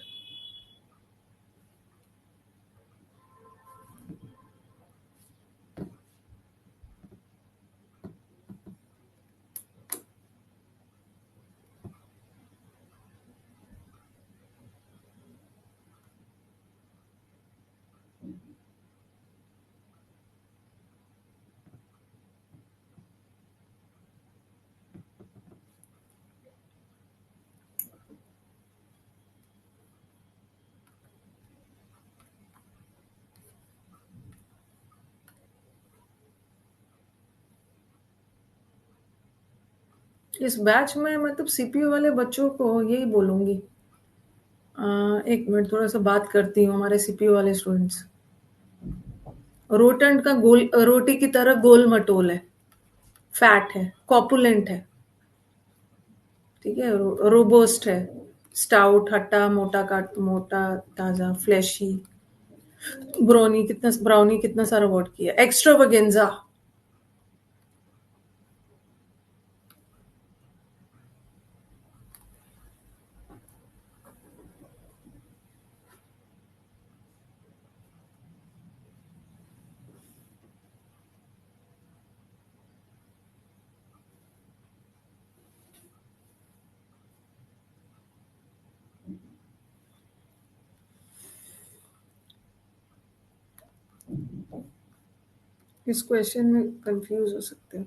इस बैच में मतलब सीपीयू वाले बच्चों को यही बोलूंगी। एक मिनट, थोड़ा सा बात करती हूँ हमारे सीपीयू वाले स्टूडेंट्स। रोटंड का गोल, रोटी की तरह गोल मटोल है, फैट है, कॉपुलेंट है। ठीक है, रोबोस्ट है, स्टाउट, हट्टा, मोटा, काट, मोटा, ताजा, फ्लैशी। ब्राउनी कितना सारा वर्ड किया। एक्स्ट्रावेगेंजा, इस क्वेश्चन में कंफ्यूज हो सकते हैं।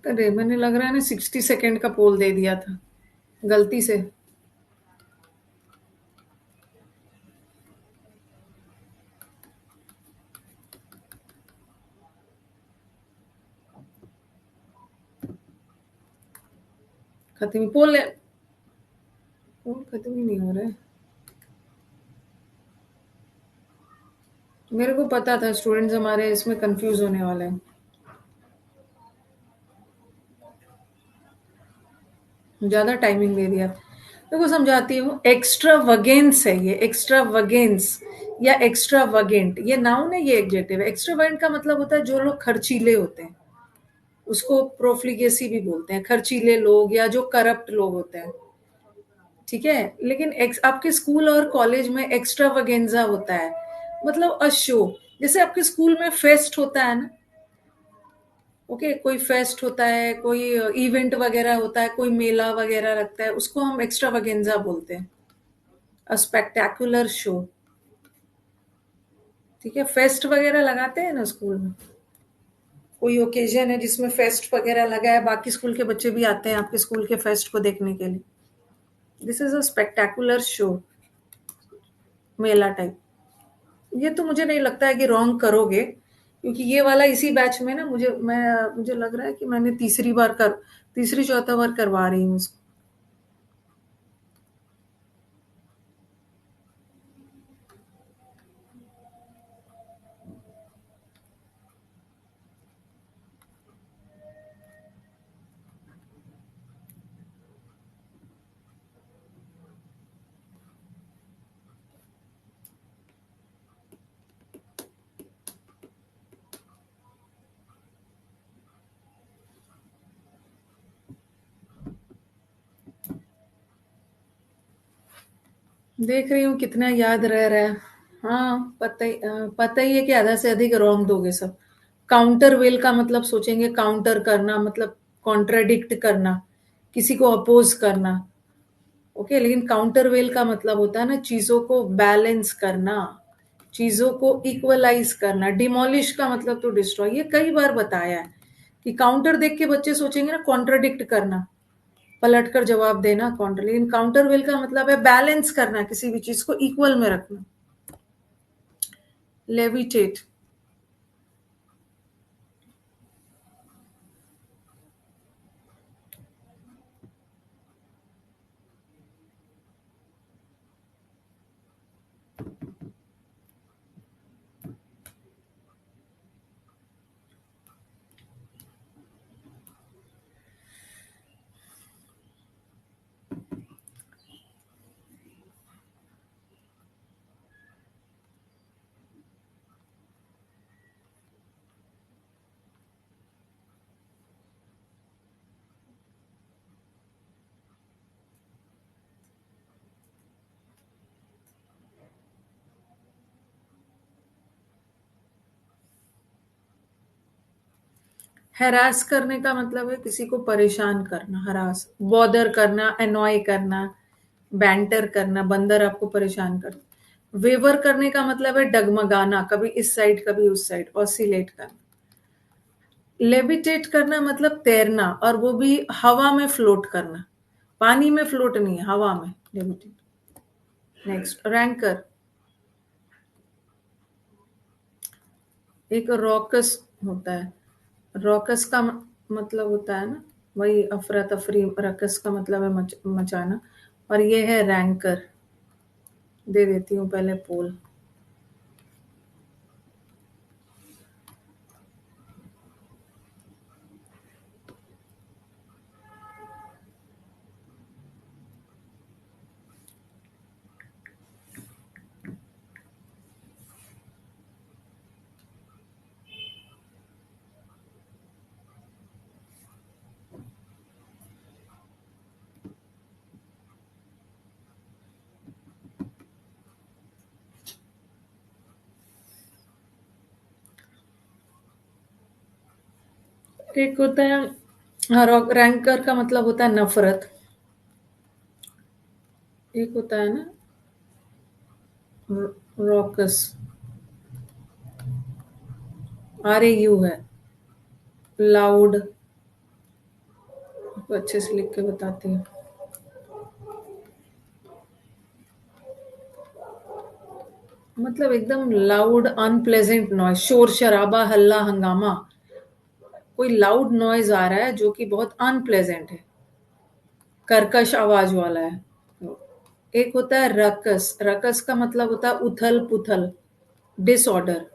अरे मैंने लग रहा है ना 60 सेकेंड का पोल दे दिया था गलती से। खत्म ही पोल है। पोल खत्म ही नहीं हो रहा है। मेरे को पता था स्टूडेंट्स हमारे इसमें कंफ्यूज होने वाले हैं। ज़्यादा टाइमिंग दे दिया। देखो समझाती हूँ, एक्स्ट्रा वगेंस है ये, एक्स्ट्रा वगेंस या एक्स्ट्रा वगेंट, ये नाउन है, ये एडजेक्टिव है। एक्स्ट्रा वगेंट का मतलब होता है जो लोग खर्चीले होते हैं, उसको प्रोफ्लिगेसी भी बोलते हैं, खर्चीले लोग या जो करप्ट लोग होते हैं। ठीक है, लेकिन आपके स्कूल और कॉलेज में एक्स्ट्रा वगेंजा होता है, मतलब अ शो। जैसे आपके स्कूल में फेस्ट होता है ना, ओके, कोई फेस्ट होता है, कोई इवेंट वगैरह होता है, कोई मेला वगैरह लगता है, उसको हम एक्स्ट्रा वगेंजा बोलते हैं, अ स्पेक्टेकुलर शो। ठीक है, फेस्ट वगैरह लगाते हैं ना स्कूल में, कोई ओकेजन है जिसमें फेस्ट वगैरह लगा है, बाकी स्कूल के बच्चे भी आते हैं आपके स्कूल के फेस्ट को देखने के लिए। This is a spectacular show, Mela type. ये तो मुझे नहीं लगता है कि रॉन्ग करोगे, क्योंकि ये वाला इसी बैच में ना, मुझे लग रहा है कि मैंने तीसरी चौथा बार करवा रही हूँ इसको। देख रही हूँ कितना याद रह रहा है। हाँ, पता ही है कि आधा से अधिक रॉन्ग दोगे सब। काउंटर वेल का मतलब सोचेंगे, काउंटर करना मतलब कॉन्ट्राडिक्ट करना, किसी को अपोज करना। ओके, लेकिन काउंटर वेल का मतलब होता है ना चीजों को बैलेंस करना, चीजों को इक्वलाइज करना। डिमोलिश का मतलब तो डिस्ट्रॉय, ये कई बार बताया है कि काउंटर देख के बच्चे सोचेंगे ना कॉन्ट्राडिक्ट करना, पलट कर जवाब देना काउंटर, लेकिन काउंटर वेल का मतलब है बैलेंस करना, किसी भी चीज को इक्वल में रखना। लेविटेट। हैरास करने का मतलब है किसी को परेशान करना, हरास, बॉदर करना, अनॉय करना, बैंटर करना, बंदर आपको परेशान करता। वेवर करने का मतलब है डगमगाना, कभी इस साइड कभी उस साइड, ऑसिलेट करना। लेविटेट करना मतलब तैरना, और वो भी हवा में फ्लोट करना, पानी में फ्लोट नहीं है, हवा में लेविटेट। Next, ranker. एक रॉकस होता है, रॉकस का मतलब होता है ना वही अफरा तफरी, रकस का मतलब है मचाना, और ये है रैंकर। दे देती हूँ पहले पोल। एक होता है, हाँ, रैंकर का मतलब होता है नफरत। एक होता है ना रॉकस, RAU है, लाउड, आपको अच्छे से लिख के बताती हूँ। मतलब एकदम लाउड अनप्लेजेंट नॉइज़, शोर-शराबा, हल्ला-हंगामा, कोई लाउड नॉइज़ आ रहा है जो कि बहुत अनप्लेजेंट है, कर्कश आवाज़ वाला है। तो एक होता है रकस, रकस का मतलब होता है उथल-पुथल, डिसऑर्डर,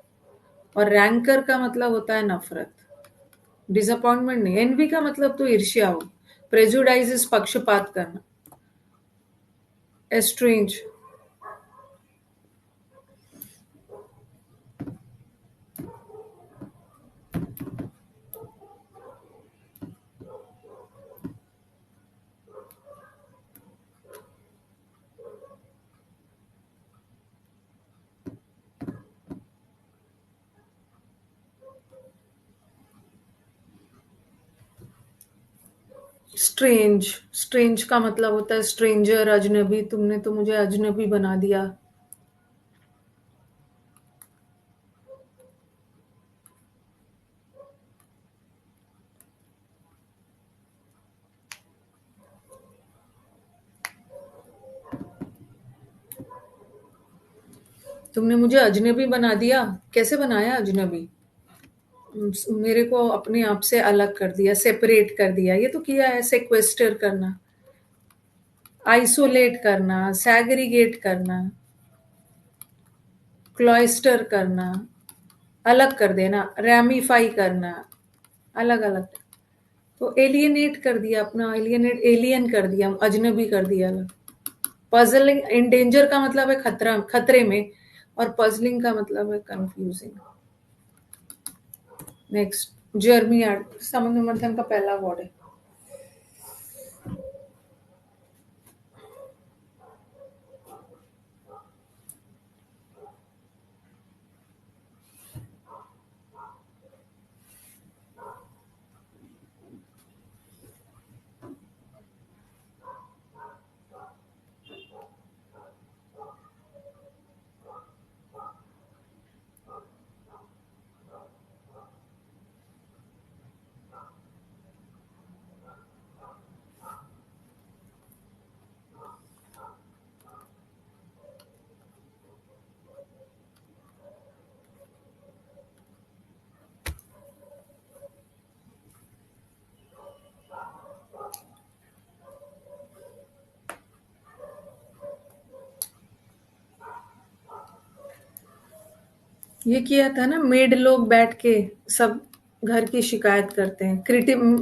और रैंकर का मतलब होता है नफ़रत। डिसअपॉइंटमेंट नहीं, एनवी का मतलब तो ईर्ष्या हो, प्रेजुडाइज़ पक्षपात करना, एस्ट्रेंज। स्ट्रेंज, स्ट्रेंज का मतलब होता है स्ट्रेंजर, अजनबी, तुमने तो मुझे अजनबी बना दिया। तुमने मुझे अजनबी बना दिया। कैसे बनाया अजनबी? मेरे को अपने आप से अलग कर दिया, सेपरेट कर दिया, ये तो किया है। सेक्वेस्टर करना, आइसोलेट करना, सैग्रीगेट करना, क्लॉइस्टर करना, अलग कर देना, रैमिफाई करना, अलग अलग। तो एलियनेट कर दिया, अपना एलियनेट, एलियन कर दिया, अजनबी कर दिया अलग। पजलिंग, इंडेंजर का मतलब है खतरा, खतरे में, और पजलिंग का मतलब है कंफ्यूजिंग। नेक्स्ट, जर्मियाड, समुद्र मंथन का पहला वर्ड है। ये किया था ना, मेड लोग बैठ के सब घर की शिकायत करते हैं।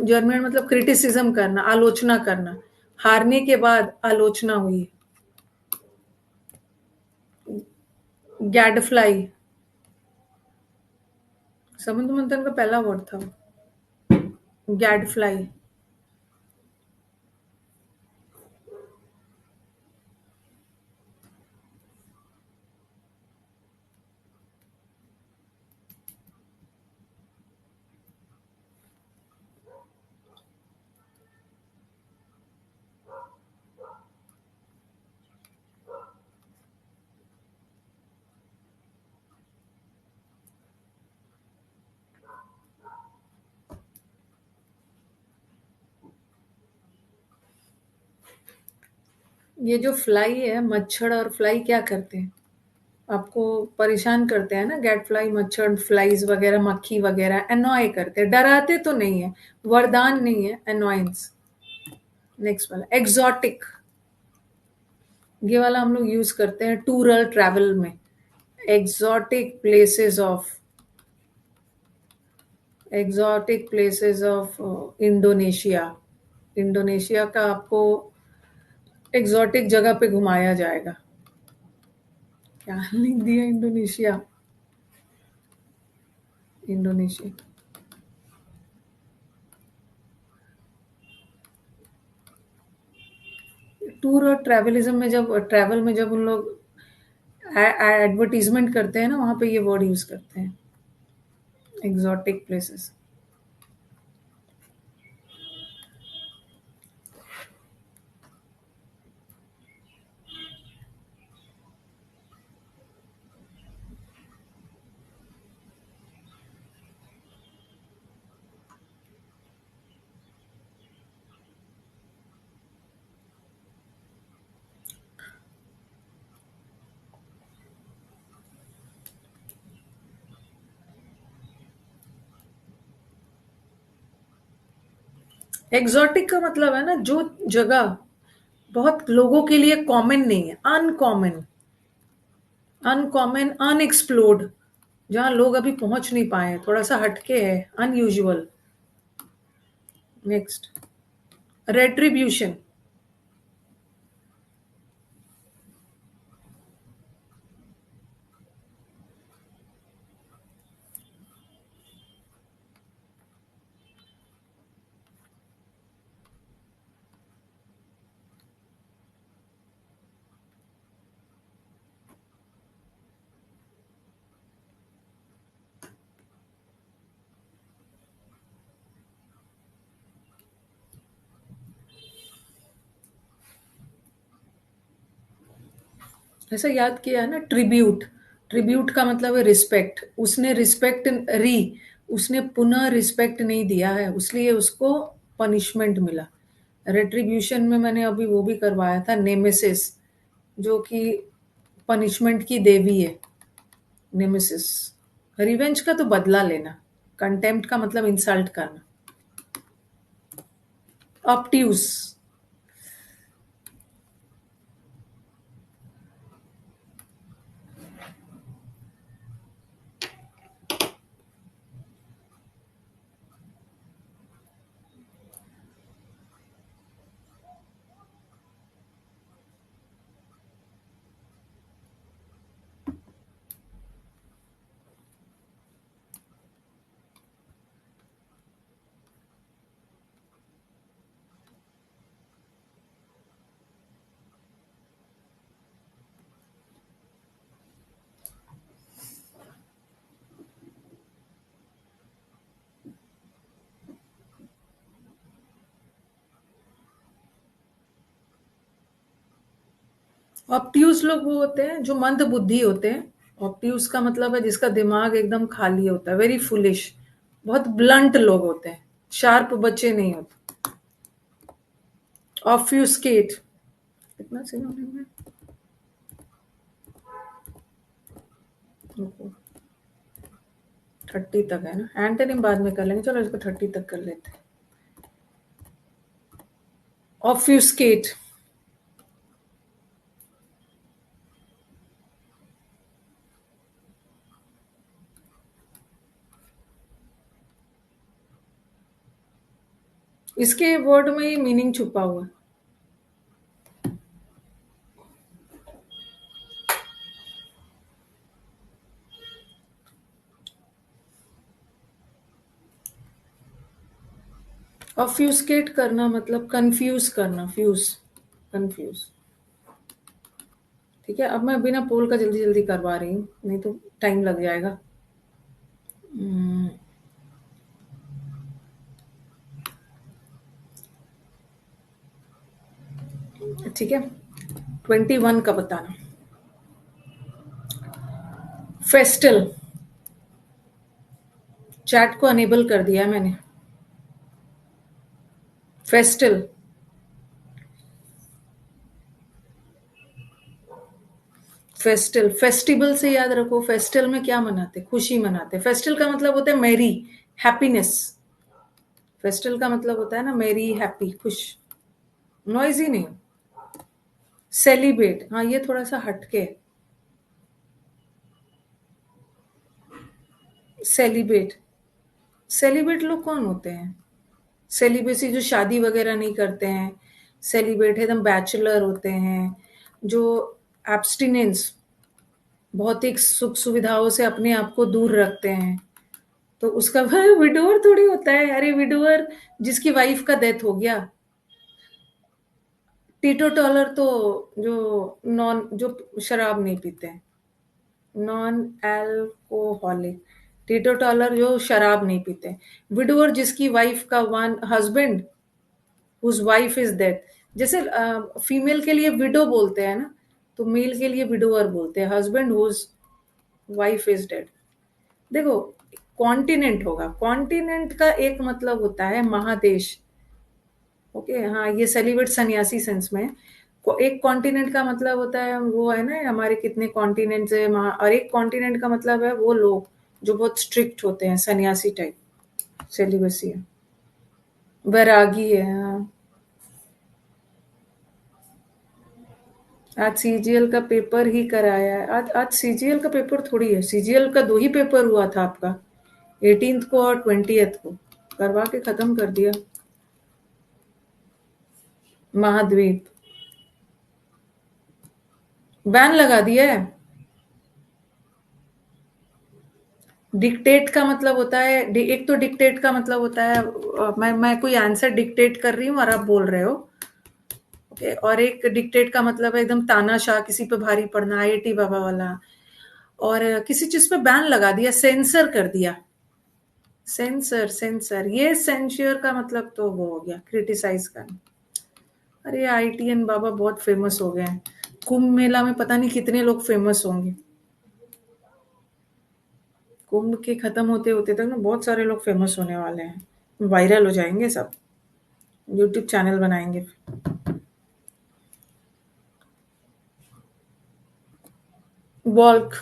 जर्मन मतलब क्रिटिसिज्म करना, आलोचना करना। हारने के बाद आलोचना हुई। गैडफ्लाई, समुद्र मंथन का पहला वर्ड था। गैडफ्लाई। ये जो फ्लाई है, मच्छर और फ्लाई क्या करते हैं? आपको परेशान करते हैं ना, गेट फ्लाई, मच्छर, फ्लाइज वगैरह, मक्खी वगैरह एनॉय करते हैं। डराते तो नहीं है, वरदान नहीं है, एनॉयंस। नेक्स्ट वाला एग्जॉटिक, ये वाला हम लोग यूज करते हैं टूरल ट्रैवल में। Exotic places of, exotic places of Indonesia. Indonesia का आपको एग्जॉटिक जगह पे घुमाया जाएगा। क्या लिख दिया इंडोनेशिया, इंडोनेशिया। टूर और ट्रैवलिज्म में, जब ट्रैवल में जब उन लोग एडवर्टीजमेंट करते हैं ना, वहां पे ये वर्ड यूज करते हैं, एग्जॉटिक प्लेसेस। एग्जॉटिक का मतलब है ना जो जगह बहुत लोगों के लिए कॉमन नहीं है, अनकॉमन, अनकॉमन, अनएक्सप्लोर्ड, जहां लोग अभी पहुंच नहीं पाए, थोड़ा सा हटके है, अनयूजुअल। Next, retribution. ऐसा याद किया है ना, ट्रिब्यूट। ट्रिब्यूट का मतलब है रिस्पेक्ट, उसने रिस्पेक्ट री, उसने पुनः रिस्पेक्ट नहीं दिया है, इसलिए उसको पनिशमेंट मिला। रेट्रीब्यूशन में मैंने अभी वो भी करवाया था, नेमेसिस, जो कि पनिशमेंट की देवी है। नेमेसिस, रिवेंज का तो बदला लेना, कंटेम्प्ट का मतलब इंसल्ट करना। ऑप्ट्यूज, ऑप्ट्यूज लोग वो होते हैं जो मंद बुद्धि होते हैं। ऑप्ट्यूज का मतलब है जिसका दिमाग एकदम खाली होता है, वेरी फुलिश, बहुत ब्लंट लोग होते हैं, शार्प बच्चे नहीं होते। ऑफ्यूस्केट, कितना सिनोनिम है? 30 तक है ना, एंटोनिम बाद में कर लेंगे, चलो इसको 30 तक कर लेते हैं। ऑफ्यूस्केट, इसके वर्ड में ही मीनिंग छुपा हुआ है। ऑफ्यूस्केट करना मतलब कंफ्यूज करना, फ्यूज, कंफ्यूज। ठीक है, अब मैं बिना पोल का जल्दी जल्दी करवा रही हूँ, नहीं तो टाइम लग जाएगा। हम्म, ठीक है, 21 का बताना। फेस्टल, चैट को अनेबल कर दिया है मैंने। फेस्टल, फेस्टल, फेस्टिवल से याद रखो, फेस्टल में क्या मनाते, खुशी मनाते। फेस्टल का मतलब होता है मैरी, हैप्पीनेस। फेस्टल का मतलब होता है ना मैरी, हैप्पी, खुश। नॉइजी नहीं। सेलिब्रेट, हाँ ये थोड़ा सा हटके। सेलिब्रेट, सेलिब्रेट लोग कौन होते हैं? सेलिब्रेसी जो शादी वगैरह नहीं करते हैं, सेलिब्रेट एकदम बैचलर होते हैं, जो एब्सटिनेंस, भौतिक सुख सुविधाओं से अपने आप को दूर रखते हैं, तो उसका विडोअर थोड़ी होता है। अरे विडोअर जिसकी वाइफ का डेथ हो गया। टीटो टॉलर तो जो नॉन, जो शराब नहीं पीते हैं, नॉन एल्कोहलिक। टीटो टॉलर जो शराब नहीं पीते। विडोअर जिसकी वाइफ का, one husband whose wife is dead. जैसे फीमेल के लिए विडो बोलते हैं ना, तो मेल के लिए विडोअर बोलते हैं, husband whose wife is dead. देखो, कॉन्टिनेंट होगा, कॉन्टिनेंट का एक मतलब होता है महादेश। ओके, हाँ ये सेलिब्रेट सन्यासी सेंस में। एक कॉन्टिनेंट का मतलब होता है वो है ना, हमारे कितने कॉन्टिनेंट्स है वहाँ, और एक कॉन्टिनेंट का मतलब है वो लोग जो बहुत स्ट्रिक्ट होते हैं, सन्यासी टाइप, सेलिबसी है। वैरागी है, हाँ। आज सीजीएल का पेपर ही कराया है। आज आज सीजीएल का पेपर थोड़ी है, सीजीएल का 2 ही पेपर हुआ था आपका, 18th को और 20th को। करवा के खत्म कर दिया। महाद्वीप बैन लगा दिया है। डिक्टेट का मतलब होता है, एक तो डिक्टेट का मतलब होता है मैं कोई आंसर डिक्टेट कर रही हूँ और आप बोल रहे हो, ओके। और एक डिक्टेट का मतलब है एकदम तानाशाह, किसी पे भारी पड़ना, आईआईटी बाबा वाला। और किसी चीज पे बैन लगा दिया, सेंसर कर दिया। सेंसर सेंसर, ये सेंश्योर का मतलब तो वो हो गया क्रिटिसाइज करना। अरे आईटीएन बाबा बहुत फेमस हो गए हैं। कुंभ मेला में पता नहीं कितने लोग फेमस होंगे। कुंभ के खत्म होते होते तक ना बहुत सारे लोग फेमस होने वाले हैं, वायरल हो जाएंगे सब, यूट्यूब चैनल बनाएंगे। बॉल्क,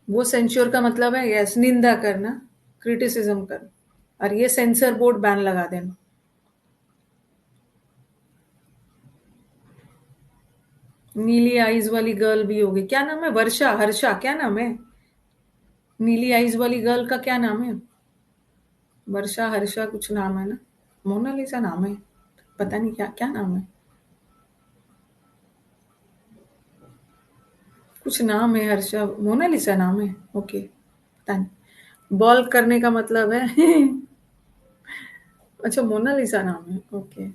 वो सेंश्योर का मतलब है यस, निंदा करना, क्रिटिसिज्म करना। और ये सेंसर बोर्ड बैन लगा देना। नीली आईज वाली गर्ल भी होगी, क्या नाम है, वर्षा, हर्षा, क्या नाम है? नीली आईज वाली गर्ल का क्या नाम है? वर्षा, हर्षा कुछ नाम है ना? मोनालिसा नाम है, पता नहीं क्या क्या नाम है। कुछ नाम है, हर्षा, मोनालिसा नाम है, ओके, पता नहीं। बॉल करने का मतलब है अच्छा, मोनालिसा नाम है, ओके।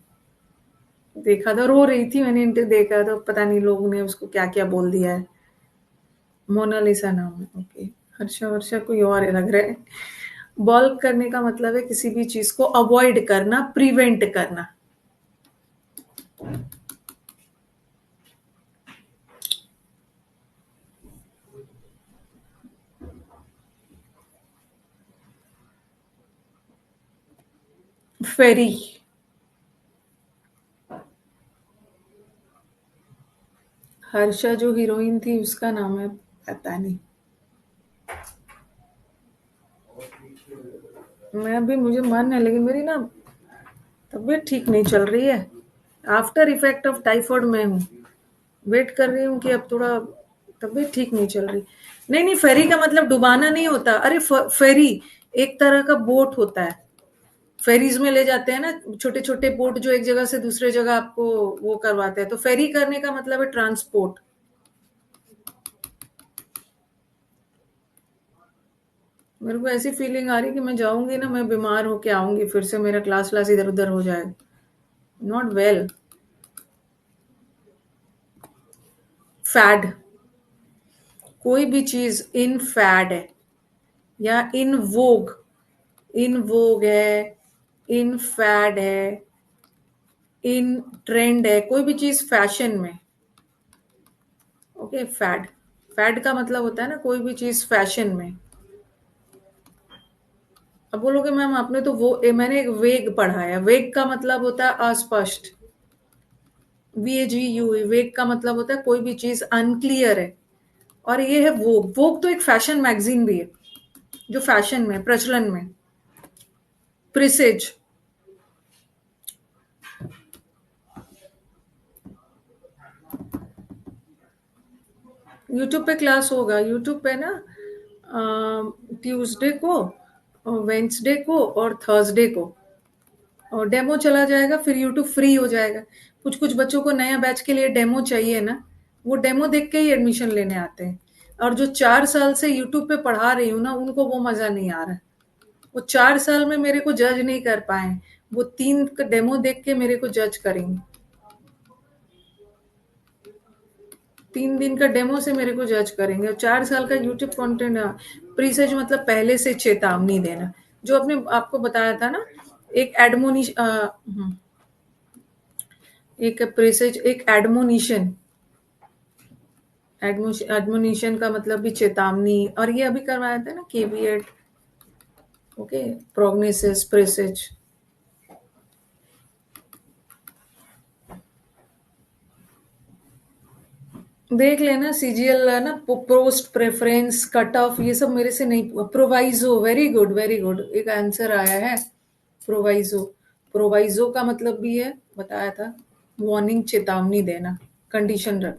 देखा था, रो रही थी, मैंने इंटर देखा तो पता नहीं लोगों ने उसको क्या क्या बोल दिया है। मोनालिसा नाम है, ओके। हर्षा वर्षा कोई और है लग रहा है। बॉल्क करने का मतलब है किसी भी चीज को अवॉइड करना, प्रिवेंट करना। फेरी, हर्षा जो हीरोइन थी उसका नाम है, पता नहीं। मैं भी, मुझे मन है लेकिन मेरी ना तबीयत ठीक नहीं चल रही है। आफ्टर इफेक्ट ऑफ टाइफाइड में हूँ। वेट कर रही हूँ कि अब थोड़ा तबीयत ठीक नहीं चल रही। नहीं नहीं, फेरी का मतलब डुबाना नहीं होता। अरे फेरी एक तरह का बोट होता है। फेरीज में ले जाते हैं ना छोटे छोटे बोट, जो एक जगह से दूसरे जगह आपको वो करवाते हैं, तो फेरी करने का मतलब है ट्रांसपोर्ट। मेरे को ऐसी फीलिंग आ रही कि मैं जाऊंगी ना, मैं बीमार होके आऊंगी, फिर से मेरा क्लास क्लास इधर उधर हो जाएगा। Not well. फैड, कोई भी चीज इन फैड है या इन वोग, इन वोग है, इन फैड है, इन ट्रेंड है, कोई भी चीज फैशन में। ओके, फैड, फैड का मतलब होता है ना कोई भी चीज फैशन में। अब बोलोगे मैम आपने तो वो मैंने एक वेग पढ़ा है, वेग का मतलब होता है अस्पष्ट। VAGU, वेग का मतलब होता है कोई भी चीज अनक्लियर है। और ये है वोग, वोग तो एक फैशन मैगजीन भी है, जो फैशन में, प्रचलन में। प्रिसेज, यूट्यूब पे क्लास होगा, यूट्यूब पे ना ट्यूसडे को, वेंसडे को और थर्सडे को, और डेमो चला जाएगा, फिर यूट्यूब फ्री हो जाएगा। कुछ कुछ बच्चों को नया बैच के लिए डेमो चाहिए ना, वो डेमो देख के ही एडमिशन लेने आते हैं। और जो 4 साल से यूट्यूब पे पढ़ा रही हूँ ना, उनको वो मजा नहीं आ रहा है। वो 4 साल में मेरे को जज नहीं कर पाए, वो 3 डेमो देख के मेरे को जज करेंगे। 3 दिन का डेमो से मेरे को जज करेंगे, और 4 साल का यूट्यूब कंटेंट। प्रीसेज मतलब पहले से चेतावनी देना, जो अपने आपको बताया था ना। एक एडमोनिश एक प्रीसेज, एक एडमोनिशन। एडमोनिशन का मतलब भी चेतावनी, और ये अभी करवाया था ना केवीएट, ओके, प्रोग्नोसिस, प्रीसेज। देख लेना सीजीएल ना, पोस्ट प्रेफरेंस, कट ऑफ, ये सब मेरे से नहीं। Proviso, very good very good, एक आंसर आया है। प्रोवाइजो, प्रोवाइजो का मतलब भी है, बताया था, वार्निंग, चेतावनी देना, कंडीशन रख।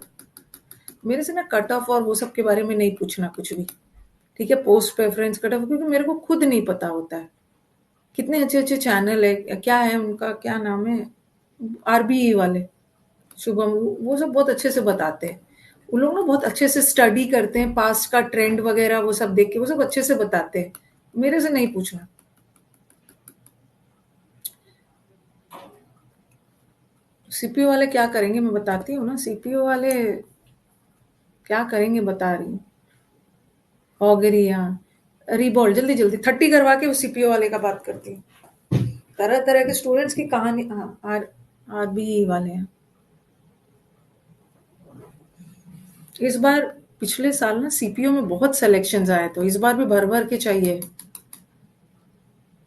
मेरे से ना कट ऑफ और वो सब के बारे में नहीं पूछना कुछ भी, ठीक है? पोस्ट प्रेफरेंस कट ऑफ, क्योंकि मेरे को खुद नहीं पता होता है। कितने अच्छे-अच्छे चैनल है, क्या है उनका, क्या नाम है? आरबीई वाले, शुभम, वो सब बहुत अच्छे से बताते हैं। वो लोग ना बहुत अच्छे से स्टडी करते हैं, पास्ट का ट्रेंड वगैरह वो सब देख के वो सब अच्छे से बताते हैं। मेरे से नहीं पूछना। सीपीओ वाले क्या करेंगे मैं बताती हूँ ना, सीपीओ वाले क्या करेंगे बता रही हूँ। ऑगरी, हाँ, रिबॉल्ड, जल्दी जल्दी 30 करवा के उस सीपीओ वाले का बात करती हूँ। तरह तरह के स्टूडेंट्स की कहानी, हाँ, आरबीई वाले हैं। इस बार, पिछले साल ना सीपीओ में बहुत सिलेक्शंस आए, तो इस बार भी भर भर के चाहिए।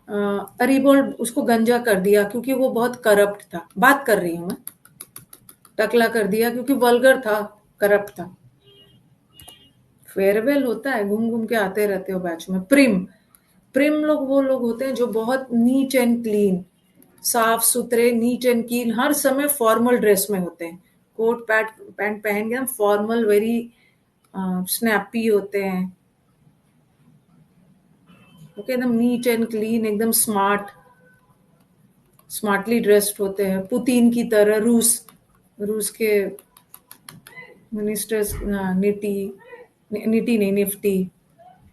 रिबोल्ड उसको गंजा कर दिया क्योंकि वो बहुत करप्ट था, बात कर रही हूँ मैं। टकला कर दिया क्योंकि वल्गर था, करप्ट था। फेयरवेल होता है, घूम घूम के आते रहते हो बैच में। प्रिम, प्रिम लोग वो लोग होते हैं जो बहुत नीट एंड क्लीन, साफ सुथरे, नीट एंड क्लीन, हर समय फॉर्मल ड्रेस में होते हैं, कोट पैंट पैंट पहन के, फॉर्मल, वेरी स्नैपी होते हैं, ओके, एकदम नीट एंड क्लीन, एकदम स्मार्ट, स्मार्टली ड्रेस्ड होते हैं, पुतिन की तरह। रूस, रूस के मिनिस्टर्स, निटी, निटी नहीं, Nifty,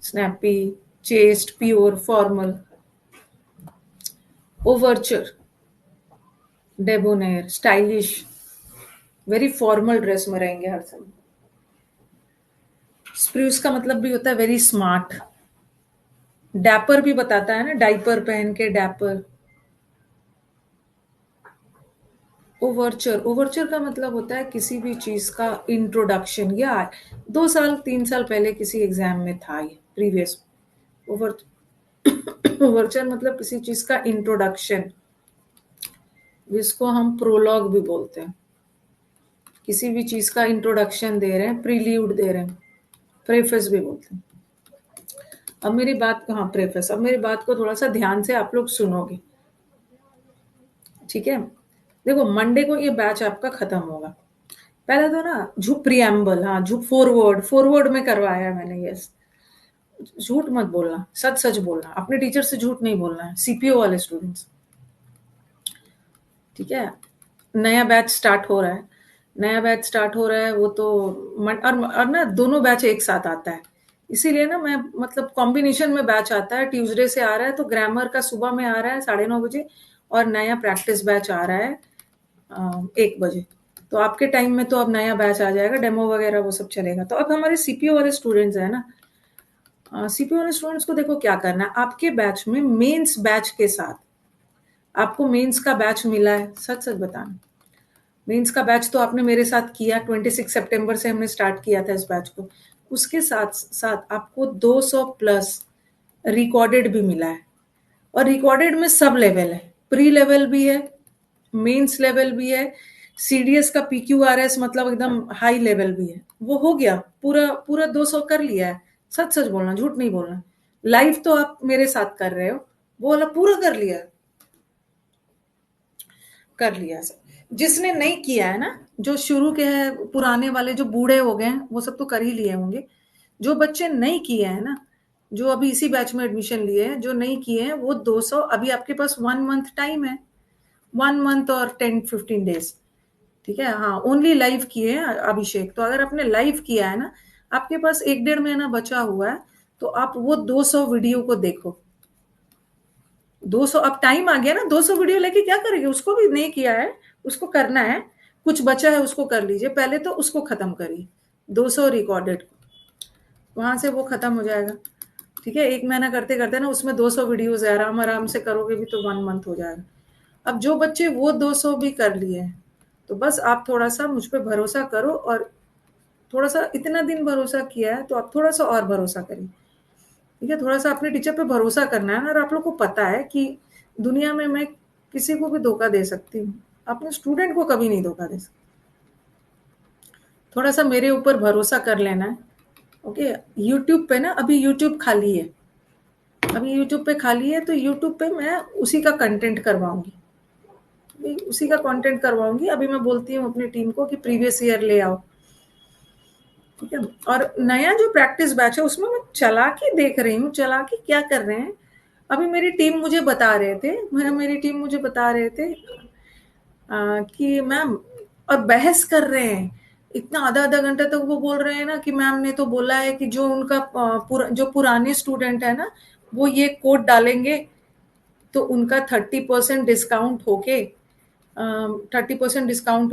snappy, chest, pure, formal. Overture, डेबोनेर, stylish, very formal dress में रहेंगे हर समय। स्प्रूस का मतलब भी होता है वेरी स्मार्ट। डैपर भी बताता है ना, डाइपर पहन के डैपर। ओवरचर, ओवरचर का मतलब होता है किसी भी चीज का इंट्रोडक्शन, या 2 साल 3 साल पहले किसी एग्जाम में था ये, प्रीवियस। ओवर ओवरचर मतलब किसी चीज का इंट्रोडक्शन, जिसको हम प्रोलॉग भी बोलते हैं। किसी भी चीज का इंट्रोडक्शन दे रहे हैं, प्रील्यूड दे रहे हैं, प्रेफेस भी बोलते हैं। अब मेरी बात, हाँ, प्रेफेस, अब मेरी बात को थोड़ा सा ध्यान से आप लोग सुनोगे, ठीक है? देखो, मंडे को ये बैच आपका खत्म होगा। पहले तो ना झूठ प्रियम्बल, हाँ, झूठ फॉरवर्ड, फॉरवर्ड में करवाया है मैंने, यस। झूठ मत बोलना, सच सच बोलना, अपने टीचर से झूठ नहीं बोलना है, सीपीओ वाले स्टूडेंट्स, ठीक है? नया बैच स्टार्ट हो रहा है, नया बैच स्टार्ट हो रहा है, वो तो और ना दोनों बैच एक साथ आता है, इसीलिए ना मैं, मतलब कॉम्बिनेशन में बैच आता है, ट्यूसडे से आ रहा है, तो ग्रामर का सुबह में आ रहा है 9:30 बजे, और नया प्रैक्टिस बैच आ रहा है 1 बजे। तो आपके टाइम में तो अब नया बैच आ जाएगा, डेमो वगैरह वो सब चलेगा। तो अब हमारे सीपीओ वाले स्टूडेंट्स है ना, सीपीओ वाले स्टूडेंट्स को देखो क्या करना है, आपके बैच में मेंस बैच के साथ, आपको मेंस का बैच मिला है, सच सच बताना। मेंस का बैच तो आपने मेरे साथ किया, 26 सितंबर से हमने स्टार्ट किया था इस बैच को। उसके साथ साथ आपको 200 प्लस रिकॉर्डेड भी मिला है, और रिकॉर्डेड में सब लेवल है, प्री लेवल भी है, मेंस लेवल भी है, सीडीएस का पीक्यूआरएस मतलब एकदम हाई लेवल भी है। वो हो गया, पूरा पूरा 200 कर लिया है, सच सच बोलना, झूठ नहीं बोलना। लाइव तो आप मेरे साथ कर रहे हो, वो वाला पूरा कर लिया है, कर लिया सब। जिसने नहीं किया है ना, जो शुरू के हैं, पुराने वाले जो बूढ़े हो गए हैं, वो सब तो कर ही लिए होंगे। जो बच्चे नहीं किए हैं ना, जो अभी इसी बैच में एडमिशन लिए हैं, जो नहीं किए हैं, वो 200, अभी आपके पास 1 मंथ टाइम है, 1 मंथ और 10-15 डेज, ठीक है? हाँ, ओनली लाइव किए हैं अभिषेक, तो अगर आपने लाइव किया है ना, आपके पास 1-1.5 महीना बचा हुआ है, तो आप वो 200 वीडियो को देखो। 200, अब टाइम आ गया ना, 200 वीडियो लेके क्या करेंगे? उसको भी नहीं किया है, उसको करना है, कुछ बचा है उसको कर लीजिए, पहले तो उसको खत्म करिए, 200 रिकॉर्डेड, वहां से वो खत्म हो जाएगा, ठीक है? 1 महीना करते करते ना, उसमें 200 वीडियोज है, आराम आराम से करोगे भी तो 1 मंथ हो जाएगा। अब जो बच्चे वो 200 भी कर लिए हैं, तो बस आप थोड़ा सा मुझ पे भरोसा करो, और थोड़ा सा, इतना दिन भरोसा किया है तो आप थोड़ा सा और भरोसा करिए, ठीक है? थोड़ा सा अपने टीचर पे भरोसा करना है ना, और आप लोग को पता है कि दुनिया में मैं किसी को भी धोखा दे सकती हूँ, अपने स्टूडेंट को कभी नहीं धोखा दे सकती। थोड़ा सा मेरे ऊपर भरोसा कर लेना है, ओके? यूट्यूब पे ना अभी यूट्यूब खाली है, अभी यूट्यूब पे खाली है तो यूट्यूब पे मैं उसी का कंटेंट करवाऊंगी, उसी का कंटेंट करवाऊंगी। अभी मैं बोलती हूँ अपनी टीम को कि प्रीवियस ईयर ले आओ, ठीक है। और नया जो प्रैक्टिस बैच है उसमें मैं चला के देख रही हूँ, चला के क्या कर रहे हैं। अभी मेरी टीम मुझे बता रहे थे कि मैम, और बहस कर रहे हैं इतना आधा आधा घंटा तक। वो बोल रहे हैं ना कि मैम ने तो बोला है कि जो उनका जो पुराने स्टूडेंट है ना, वो ये कोड डालेंगे तो उनका 30% डिस्काउंट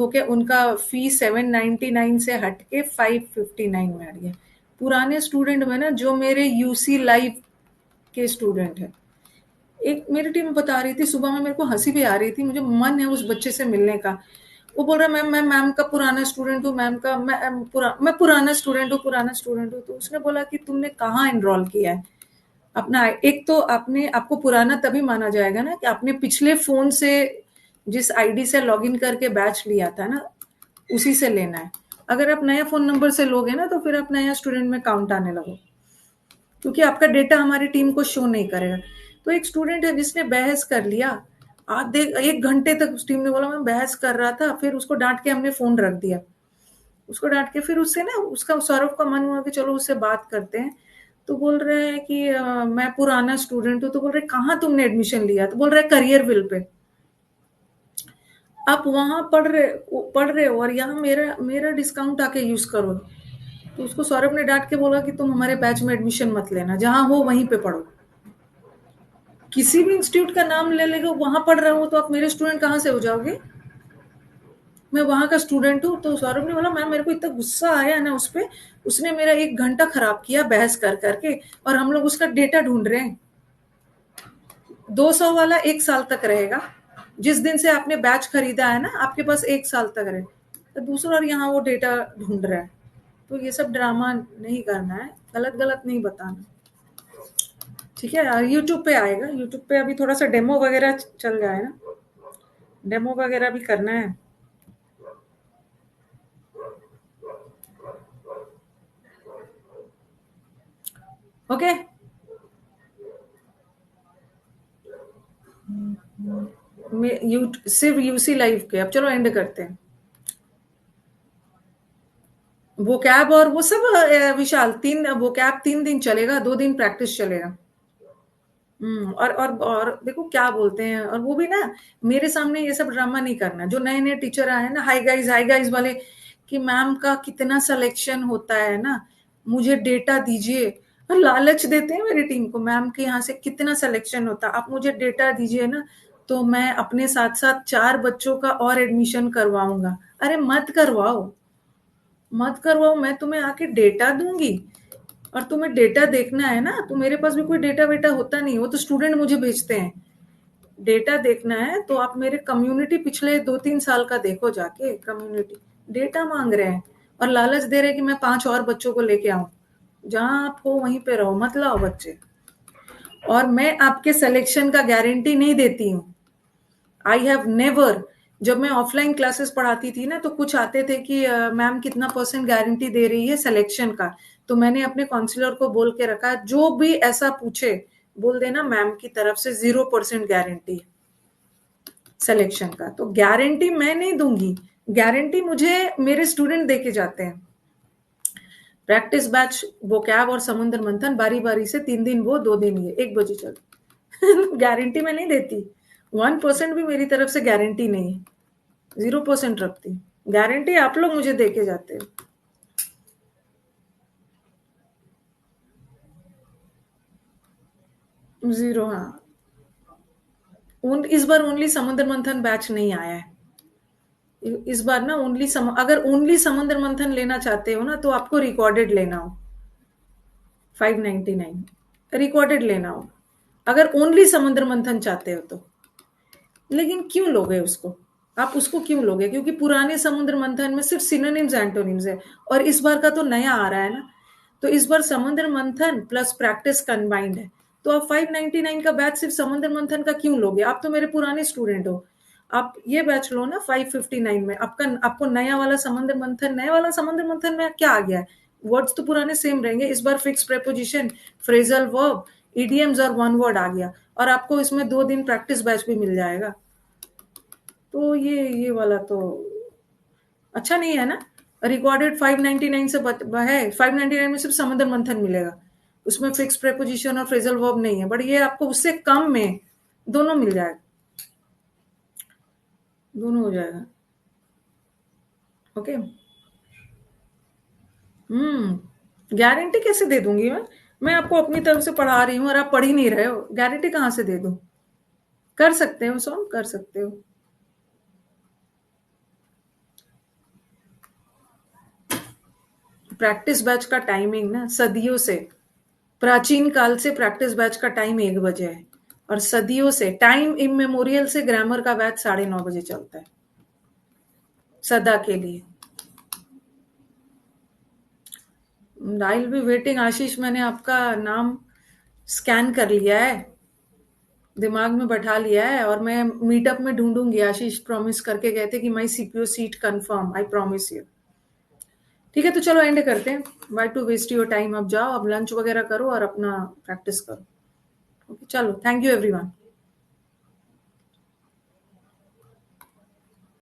होके उनका फी 799 से हट के 559 में आ गया। पुराने स्टूडेंट में ना, जो मेरे यूसी लाइव के स्टूडेंट है, एक मेरी टीम बता रही थी सुबह में, मेरे को हंसी भी आ रही थी, मुझे मन है उस बच्चे से मिलने का। वो बोल रहा है मैम, मैं मैम का पुराना स्टूडेंट हूँ, मैं पुराना स्टूडेंट हूँ। तो उसने बोला कि तुमने कहाँ एनरोल किया है अपना? एक तो आपने, आपको पुराना तभी माना जाएगा ना कि आपने पिछले फोन से जिस आईडी से लॉगिन करके बैच लिया था ना, उसी से लेना है। अगर आप नया फोन नंबर से लोगे ना तो फिर आप नया स्टूडेंट में काउंट आने लगो, क्योंकि आपका डेटा हमारी टीम को शो नहीं करेगा। तो एक स्टूडेंट है जिसने बहस कर लिया आधे 1 घंटे तक। उस टीम ने बोला मैं बहस कर रहा था, फिर उसको डांट के हमने फोन रख दिया। उसको डांट के फिर उससे ना, उसका सौरभ का मन हुआ कि चलो उससे बात करते हैं। तो बोल रहे हैं कि मैं पुराना स्टूडेंट हूँ। तो बोल रहे कहाँ तुमने एडमिशन लिया? तो बोल रहे करियर विल पे। आप वहां पढ़ रहे हो और यहाँ मेरा मेरा डिस्काउंट आके यूज करो। तो उसको सौरभ ने डांट के बोला कि तुम हमारे बैच में एडमिशन मत लेना, जहां हो वहीं पे पढ़ो। किसी भी इंस्टीट्यूट का नाम ले लेगा, वहां पढ़ रहा हो तो आप मेरे स्टूडेंट कहाँ से हो जाओगे? मैं वहां का स्टूडेंट हूँ। तो सौरभ ने बोला मैम, मेरे को इतना गुस्सा आया ना उस पे, उसने मेरा 1 घंटा खराब किया बहस कर करके, और हम लोग उसका डेटा ढूंढ रहे हैं। 200 वाला 1 साल तक रहेगा, जिस दिन से आपने बैच खरीदा है ना, आपके पास 1 साल तक रहे। तो दूसरा, और यहाँ वो डेटा ढूंढ रहा है। तो ये सब ड्रामा नहीं करना है, गलत गलत नहीं बताना, ठीक है यार। यूट्यूब पे आएगा, यूट्यूब पे अभी थोड़ा सा डेमो वगैरह चल जाए ना, डेमो वगैरह भी करना है। ओके, सिर्फ यूसी लाइव के। अब चलो एंड करते हैं। वो कैब और वो सब विशाल, वो कैब 3 दिन चलेगा, 2 दिन प्रैक्टिस चलेगा। और देखो क्या बोलते हैं, और वो भी ना, मेरे सामने ये सब ड्रामा नहीं करना। जो नए नए टीचर आए ना, हाई गाइज वाले, कि मैम का कितना सिलेक्शन होता है ना, मुझे डेटा दीजिए। और लालच देते हैं मेरी टीम को, मैम के यहाँ से कितना सिलेक्शन होता है, आप मुझे डेटा दीजिए ना, तो मैं अपने साथ साथ 4 बच्चों का और एडमिशन करवाऊंगा। अरे मत करवाओ, मैं तुम्हें आके डेटा दूंगी। और तुम्हें डेटा देखना है ना, तो मेरे पास भी कोई डेटा वेटा होता नहीं, वो तो स्टूडेंट मुझे भेजते हैं। डेटा देखना है तो आप मेरे कम्युनिटी पिछले 2-3 साल का देखो जाके, कम्युनिटी डेटा मांग रहे हैं और लालच दे रहे हैं कि मैं 5 और बच्चों को लेके आऊं। जहां आप हो वहीं पे रहो, मत लाओ बच्चे। और मैं आपके सिलेक्शन का गारंटी नहीं देती हूँ। आई हैव नेवर, जब मैं ऑफलाइन क्लासेस पढ़ाती थी ना, तो कुछ आते थे कि मैम कितना परसेंट गारंटी दे रही है सिलेक्शन का। तो मैंने अपने काउंसलर को बोल के रखा, जो भी ऐसा पूछे बोल देना मैम की तरफ से 0% गारंटी सिलेक्शन का। तो गारंटी मैं नहीं दूंगी, गारंटी मुझे मेरे स्टूडेंट देके जाते हैं। प्रैक्टिस बैच, वो कैब और समुद्र मंथन बारी बारी से 3 दिन वो, 2 दिन ये, 1 बजे चल। गारंटी मैं नहीं देती, 1% भी मेरी तरफ से गारंटी नहीं है, 0% रखती। गारंटी आप लोग मुझे देके जाते हो। जीरो, हाँ। इस बार ओनली समुद्र मंथन बैच नहीं आया है। इस बार ना अगर ओनली समुद्र मंथन लेना चाहते हो ना, तो आपको रिकॉर्डेड लेना हो, 599 रिकॉर्डेड लेना हो, अगर ओनली समुद्र मंथन चाहते हो तो। लेकिन क्यों लोगे उसको? आप उसको क्यों लोगे? क्योंकि पुराने समुद्र मंथन में सिर्फ सिनोनिम्स एंटोनिम्स है, और इस बार का तो नया आ रहा है ना। तो इस बार समुद्र मंथन प्लस प्रैक्टिस कंबाइंड है। तो आप 599 का बैच सिर्फ समुद्र मंथन का क्यों लोगे? आप तो मेरे पुराने स्टूडेंट हो। आप ये बैच लो ना 559 में। आपको नया वाला समुद्र मंथन में क्या आ गया है? वर्ड्स तो पुराने सेम रहेंगे। इस बार fix preposition, phrasal verb, idioms और वन वर्ड आ गया, और आपको इसमें 2 दिन प्रैक्टिस बैच भी मिल जाएगा। तो ये वाला तो अच्छा नहीं है ना। रिकॉर्डेड 599 से है, 599 में सिर्फ समुद्र मंथन मिलेगा, उसमें फिक्स प्रेपोजिशन और फ्रेजल वर्ब नहीं है, बट ये आपको उससे कम में दोनों मिल जाएगा, दोनों हो जाएगा। ओके। गारंटी कैसे दे दूंगी मैं आपको अपनी तरफ से पढ़ा रही हूँ और आप पढ़ ही नहीं रहे हो, गारंटी कहाँ से दे दूं? कर सकते हो सोन, कर सकते हो। प्रैक्टिस बैच का टाइमिंग ना सदियों से, प्राचीन काल से प्रैक्टिस बैच का टाइम 1 बजे है, और सदियों से टाइम इमेमोरियल से ग्रामर का बैच 9:30 बजे चलता है, सदा के लिए। I will be waiting. Ashish, मैंने आपका नाम स्कैन कर लिया है, दिमाग में बैठा लिया है, और मैं मीटअप में ढूंढूंगी। आशीष प्रॉमिस करके गए थे कि my CPO seat confirm, I promise you. ठीक है, तो चलो एंड करते हैं। Why to waste your time, अब जाओ, अब लंच वगैरह करो और अपना प्रैक्टिस करो। ओके, चलो, थैंक यू एवरीवन।